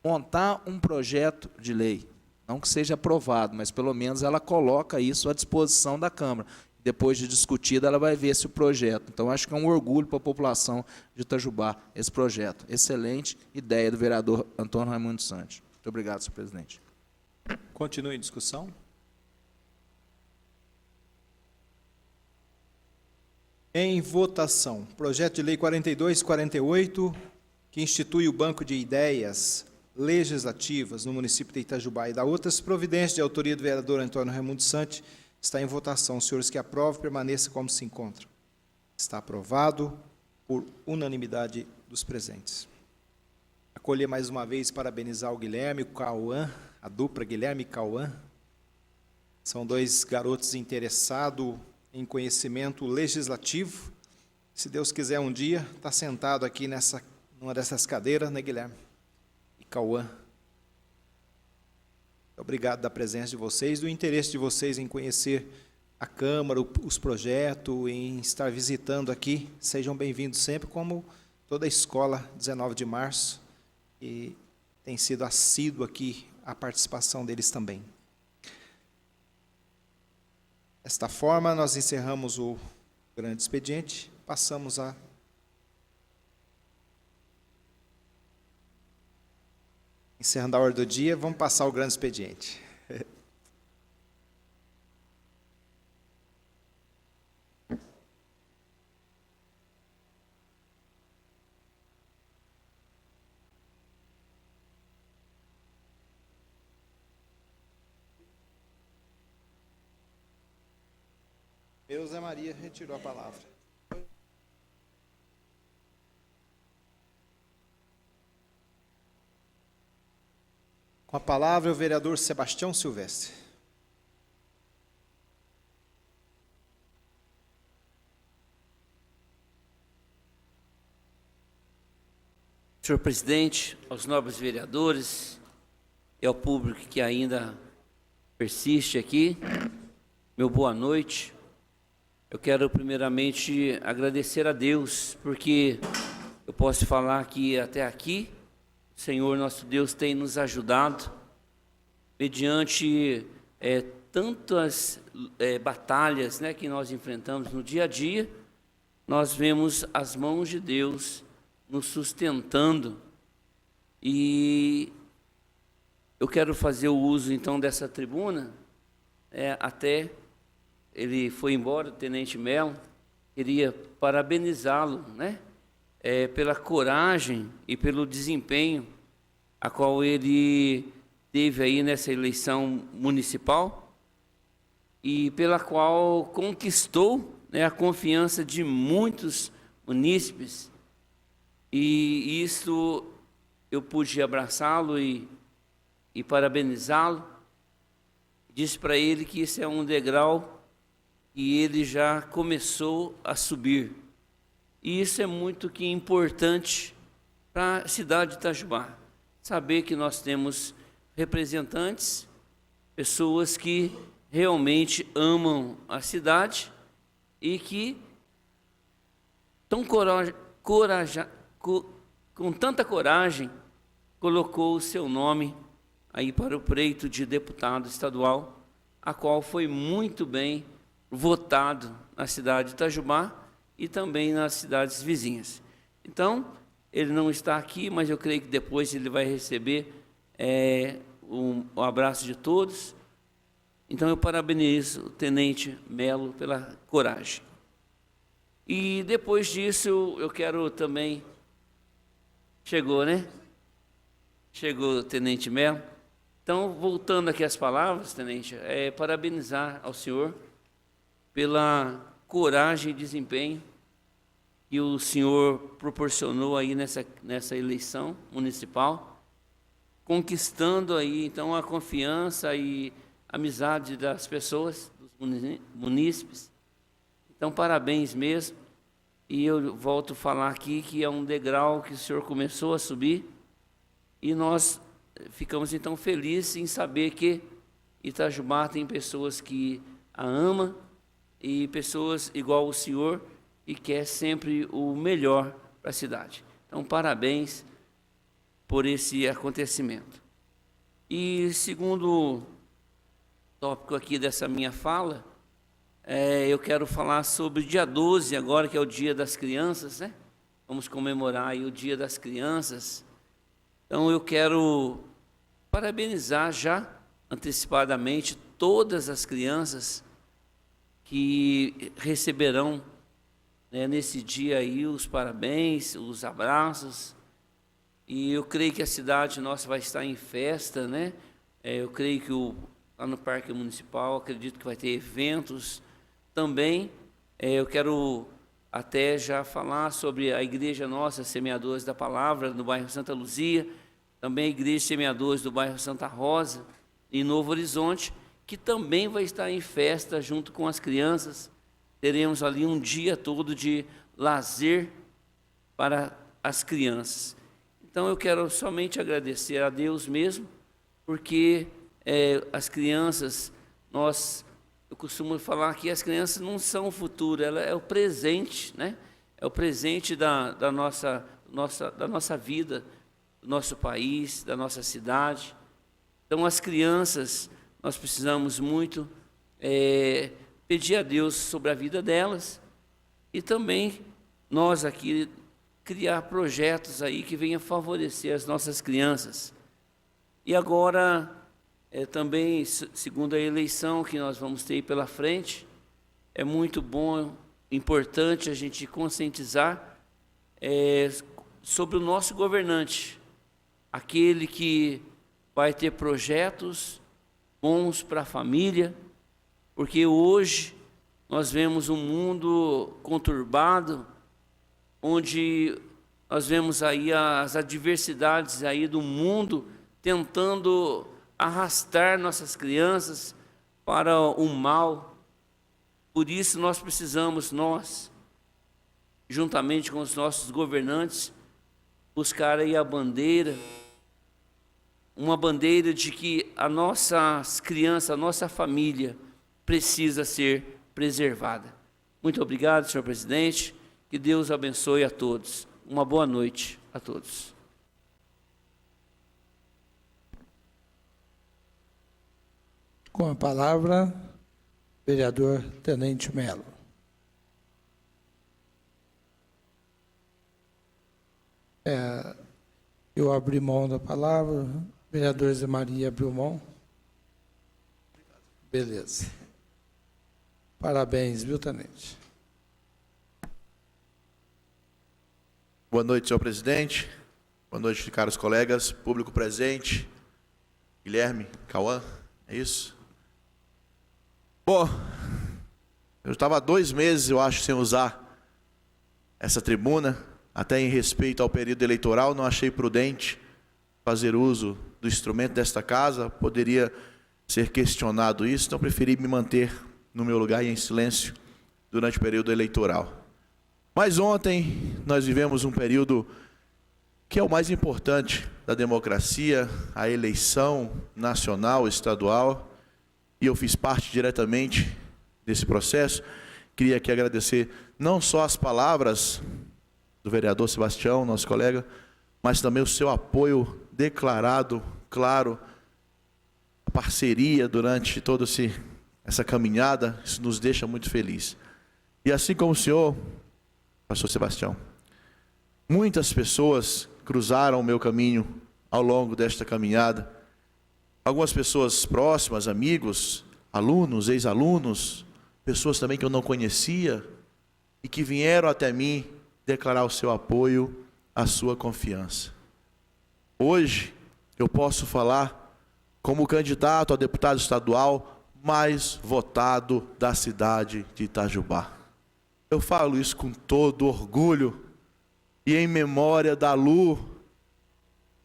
Speaker 8: montar um projeto de lei, não que seja aprovado, mas pelo menos ela coloca isso à disposição da Câmara. Depois de discutida, ela vai ver esse projeto. Então, acho que é um orgulho para a população de Itajubá esse projeto. Excelente ideia do vereador Antônio Raimundo Sante. Muito obrigado, senhor presidente.
Speaker 1: Continue em discussão. Em votação, projeto de lei 4248, que institui o Banco de Ideias Legislativas no município de Itajubá e dá outras providências de autoria do vereador Antônio Raimundo Sante, está em votação. Os senhores que aprovam, permaneça como se encontram. Está aprovado por unanimidade dos presentes. Acolher mais uma vez, parabenizar o Guilherme e o Cauã, a dupla Guilherme e Cauã. São dois garotos interessados em conhecimento legislativo. Se Deus quiser, um dia, está sentado aqui numa dessas cadeiras, né, Guilherme? E Cauã. Obrigado da presença de vocês, do interesse de vocês em conhecer a Câmara, os projetos, em estar visitando aqui. Sejam bem-vindos sempre, como toda a escola, 19 de março, e tem sido assíduo aqui a participação deles também. Desta forma, nós encerramos o grande expediente, passamos a encerrando a ordem do dia, vamos passar o grande expediente. Meu Zé Maria retirou a palavra. Com a palavra, o vereador Sebastião Silvestre.
Speaker 11: Senhor presidente, aos nobres vereadores e ao público que ainda persiste aqui, meu boa noite. Eu quero primeiramente agradecer a Deus, porque eu posso falar que até aqui o Senhor nosso Deus tem nos ajudado mediante tantas batalhas, né, que nós enfrentamos no dia a dia. Nós vemos as mãos de Deus nos sustentando, e eu quero fazer o uso então dessa tribuna, até ele foi embora, o Tenente Melo, queria parabenizá-lo, né, pela coragem e pelo desempenho a qual ele teve aí nessa eleição municipal e pela qual conquistou, né, a confiança de muitos munícipes. E isso eu pude abraçá-lo e parabenizá-lo. Disse para ele que isso é um degrau que ele já começou a subir. E isso é muito que importante para a cidade de Itajubá. Saber que nós temos representantes, pessoas que realmente amam a cidade e que tão com tanta coragem, colocou o seu nome aí para o pleito de deputado estadual, a qual foi muito bem votado na cidade de Itajubá e também nas cidades vizinhas. Então, ele não está aqui, mas eu creio que depois ele vai receber um abraço de todos. Então, eu parabenizo o Tenente Melo pela coragem. E depois disso, eu quero também... Chegou, né? Chegou o Tenente Melo. Então, voltando aqui às palavras, Tenente, parabenizar ao senhor pela coragem e desempenho que o senhor proporcionou aí nessa eleição municipal, conquistando aí, então, a confiança e amizade das pessoas, dos munícipes. Então, parabéns mesmo. E eu volto a falar aqui que é um degrau que o senhor começou a subir, e nós ficamos então felizes em saber que Itajubá tem pessoas que a amam e pessoas igual o senhor e quer sempre o melhor para a cidade. Então, parabéns por esse acontecimento. E segundo tópico aqui dessa minha fala, eu quero falar sobre o dia 12, agora, que é o Dia das Crianças, né? Vamos comemorar aí o Dia das Crianças. Então, eu quero parabenizar já, antecipadamente, todas as crianças que receberão, né, nesse dia aí os parabéns, os abraços. E eu creio que a cidade nossa vai estar em festa, né? Eu creio que lá no Parque Municipal, acredito que vai ter eventos. Também eu quero até já falar sobre a igreja nossa, Semeadores da Palavra, no bairro Santa Luzia, também a igreja Semeadores do bairro Santa Rosa, em Novo Horizonte, que também vai estar em festa junto com as crianças. Teremos ali um dia todo de lazer para as crianças. Então, eu quero somente agradecer a Deus mesmo, porque as crianças, eu costumo falar que as crianças não são o futuro, ela é o presente, né? É o presente da nossa vida, do nosso país, da nossa cidade. Então, as crianças, nós precisamos muito pedir a Deus sobre a vida delas e também nós aqui criar projetos aí que venham favorecer as nossas crianças. E agora, também, segundo a eleição que nós vamos ter pela frente, é muito bom, importante a gente conscientizar sobre o nosso governante, aquele que vai ter projetos bons para a família, porque hoje nós vemos um mundo conturbado, onde nós vemos aí as adversidades aí do mundo tentando arrastar nossas crianças para o mal. Por isso nós precisamos, juntamente com os nossos governantes, buscar aí a bandeira, uma bandeira de que as nossas crianças, a nossa família precisa ser preservada. Muito obrigado, senhor presidente. Que Deus abençoe a todos. Uma boa noite a todos.
Speaker 4: Com a palavra, vereador Tenente Melo. Eu abri mão da palavra. Vereador Zé Maria abriu mão. Beleza. Parabéns, viu, Tenente?
Speaker 12: Boa noite, senhor presidente. Boa noite, caros colegas, público presente. Guilherme, Cauã, é isso? Bom, eu estava há 2 meses, eu acho, sem usar essa tribuna, até em respeito ao período eleitoral, não achei prudente fazer uso do instrumento desta casa, poderia ser questionado isso, então preferi me manter no meu lugar e em silêncio durante o período eleitoral. Mas ontem nós vivemos um período que é o mais importante da democracia, a eleição nacional, estadual, e eu fiz parte diretamente desse processo. Queria aqui agradecer não só as palavras do vereador Sebastião, nosso colega, mas também o seu apoio declarado, claro, a parceria durante toda essa caminhada, isso nos deixa muito felizes. E assim como o senhor, pastor Sebastião, muitas pessoas cruzaram o meu caminho ao longo desta caminhada. Algumas pessoas próximas, amigos, alunos, ex-alunos, pessoas também que eu não conhecia e que vieram até mim declarar o seu apoio, a sua confiança. Hoje, eu posso falar como candidato a deputado estadual mais votado da cidade de Itajubá. Eu falo isso com todo orgulho e em memória da Lu.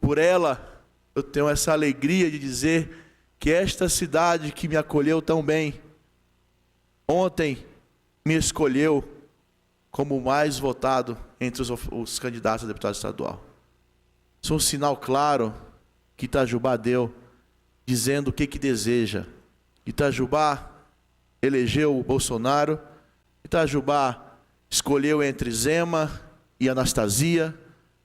Speaker 12: Por ela, eu tenho essa alegria de dizer que esta cidade que me acolheu tão bem, ontem me escolheu como o mais votado entre os candidatos a deputado estadual. Isso é um sinal claro que Itajubá deu, dizendo o que deseja. Itajubá elegeu o Bolsonaro, Itajubá escolheu entre Zema e Anastasia,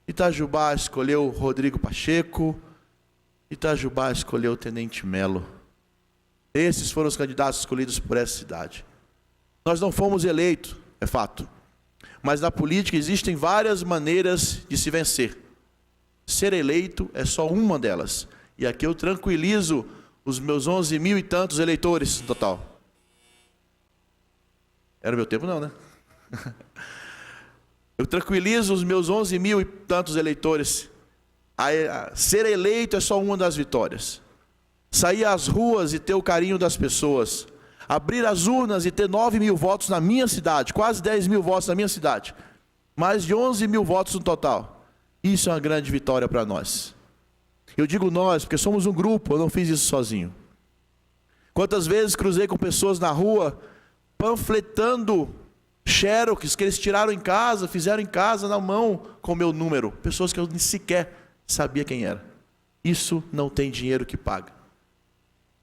Speaker 12: Itajubá escolheu Rodrigo Pacheco, Itajubá escolheu o Tenente Melo. Esses foram os candidatos escolhidos por essa cidade. Nós não fomos eleitos, é fato. Mas na política existem várias maneiras de se vencer. Ser eleito é só uma delas. E aqui eu tranquilizo os meus 11 mil e tantos eleitores no total. Era meu tempo não, né? Eu tranquilizo os meus 11 mil e tantos eleitores. Ser eleito é só uma das vitórias. Sair às ruas e ter o carinho das pessoas. Abrir as urnas e ter 9 mil votos na minha cidade, quase 10 mil votos na minha cidade. Mais de 11 mil votos no total. Isso é uma grande vitória para nós. Eu digo nós, porque somos um grupo, eu não fiz isso sozinho. Quantas vezes cruzei com pessoas na rua, panfletando xerox que eles tiraram em casa, fizeram em casa na mão com o meu número. Pessoas que eu nem sequer sabia quem era. Isso não tem dinheiro que paga.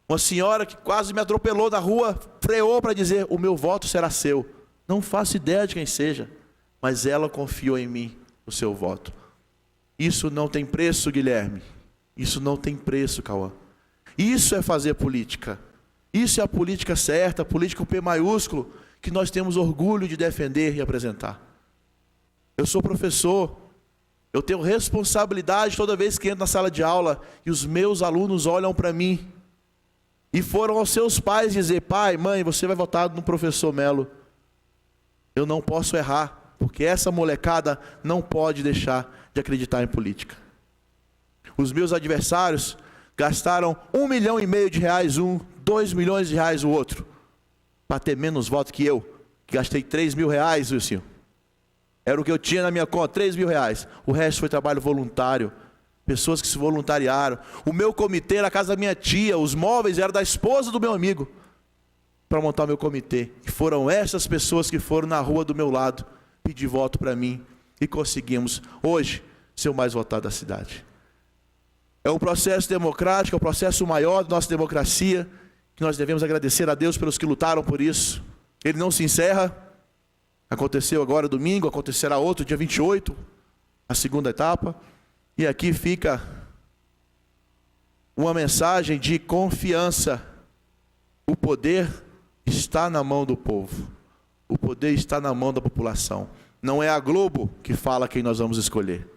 Speaker 12: Uma senhora que quase me atropelou na rua, freou para dizer, o meu voto será seu. Não faço ideia de quem seja, mas ela confiou em mim, o seu voto. Isso não tem preço, Guilherme. Isso não tem preço, Cauã. Isso é fazer política. Isso é a política certa, a política com P maiúsculo, que nós temos orgulho de defender e apresentar. Eu sou professor, eu tenho responsabilidade toda vez que entro na sala de aula e os meus alunos olham para mim e foram aos seus pais dizer, pai, mãe, você vai votar no professor Melo. Eu não posso errar, porque essa molecada não pode deixar de acreditar em política. Os meus adversários gastaram R$1,5 milhão um, R$2 milhões o outro, para ter menos votos que eu, que gastei 3 mil reais, Wilson. Era o que eu tinha na minha conta, 3 mil reais. O resto foi trabalho voluntário, pessoas que se voluntariaram. O meu comitê era a casa da minha tia, os móveis eram da esposa do meu amigo, para montar o meu comitê. E foram essas pessoas que foram na rua do meu lado, pedir voto para mim, e conseguimos, hoje, ser o mais votado da cidade. É um processo democrático, é um processo maior da nossa democracia, que nós devemos agradecer a Deus pelos que lutaram por isso. Ele não se encerra. Aconteceu agora domingo, acontecerá outro, dia 28, a segunda etapa. E aqui fica uma mensagem de confiança. O poder está na mão do povo. O poder está na mão da população. Não é a Globo que fala quem nós vamos escolher.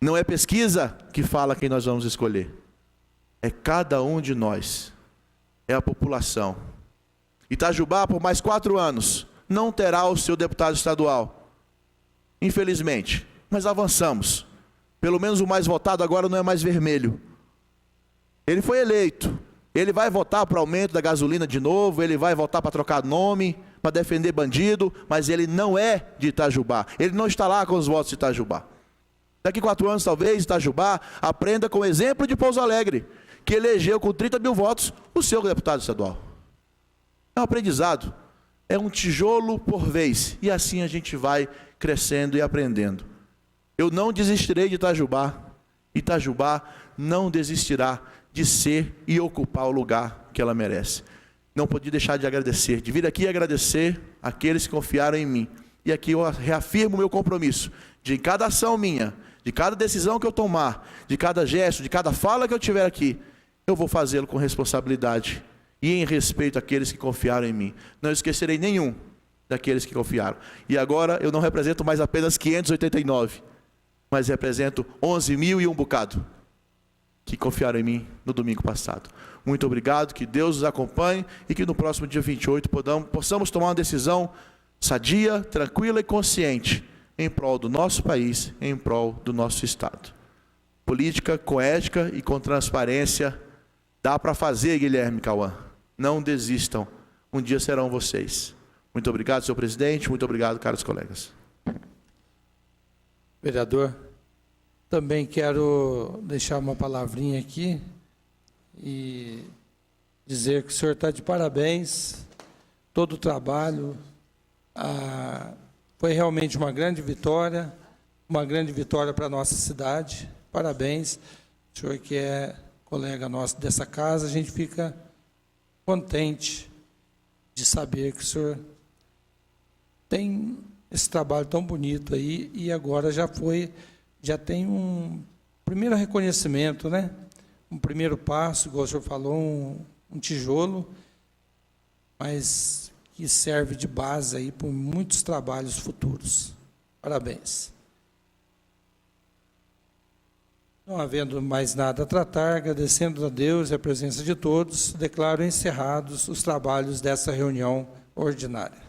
Speaker 12: Não é pesquisa que fala quem nós vamos escolher. É cada um de nós. É a população. Itajubá, por mais 4 anos, não terá o seu deputado estadual. Infelizmente. Mas avançamos. Pelo menos o mais votado agora não é mais vermelho. Ele foi eleito. Ele vai votar para o aumento da gasolina de novo, ele vai votar para trocar nome, para defender bandido, mas ele não é de Itajubá. Ele não está lá com os votos de Itajubá. Daqui 4 anos, talvez, Itajubá aprenda com o exemplo de Pouso Alegre, que elegeu com 30 mil votos o seu deputado estadual. É um aprendizado, é um tijolo por vez, e assim a gente vai crescendo e aprendendo. Eu não desistirei de Itajubá. Itajubá não desistirá de ser e ocupar o lugar que ela merece. Não podia deixar de agradecer, de vir aqui e agradecer aqueles que confiaram em mim. E aqui eu reafirmo o meu compromisso, de em cada ação minha, de cada decisão que eu tomar, de cada gesto, de cada fala que eu tiver aqui, eu vou fazê-lo com responsabilidade e em respeito àqueles que confiaram em mim. Não esquecerei nenhum daqueles que confiaram. E agora eu não represento mais apenas 589, mas represento 11 mil e um bocado que confiaram em mim no domingo passado. Muito obrigado, que Deus nos acompanhe e que no próximo dia 28 possamos tomar uma decisão sadia, tranquila e consciente em prol do nosso país, em prol do nosso Estado. Política com ética e com transparência dá para fazer, Guilherme, Cauã. Não desistam, um dia serão vocês. Muito obrigado, senhor presidente, muito obrigado, caros colegas.
Speaker 4: Vereador, também quero deixar uma palavrinha aqui e dizer que o senhor está de parabéns, todo o trabalho, foi realmente uma grande vitória para a nossa cidade, parabéns, o senhor que é colega nosso dessa casa, a gente fica contente de saber que o senhor tem esse trabalho tão bonito aí e agora já tem um primeiro reconhecimento, né? Um primeiro passo, igual o senhor falou, um tijolo, mas que serve de base aí para muitos trabalhos futuros. Parabéns. Não havendo mais nada a tratar, agradecendo a Deus e a presença de todos, declaro encerrados os trabalhos dessa reunião ordinária.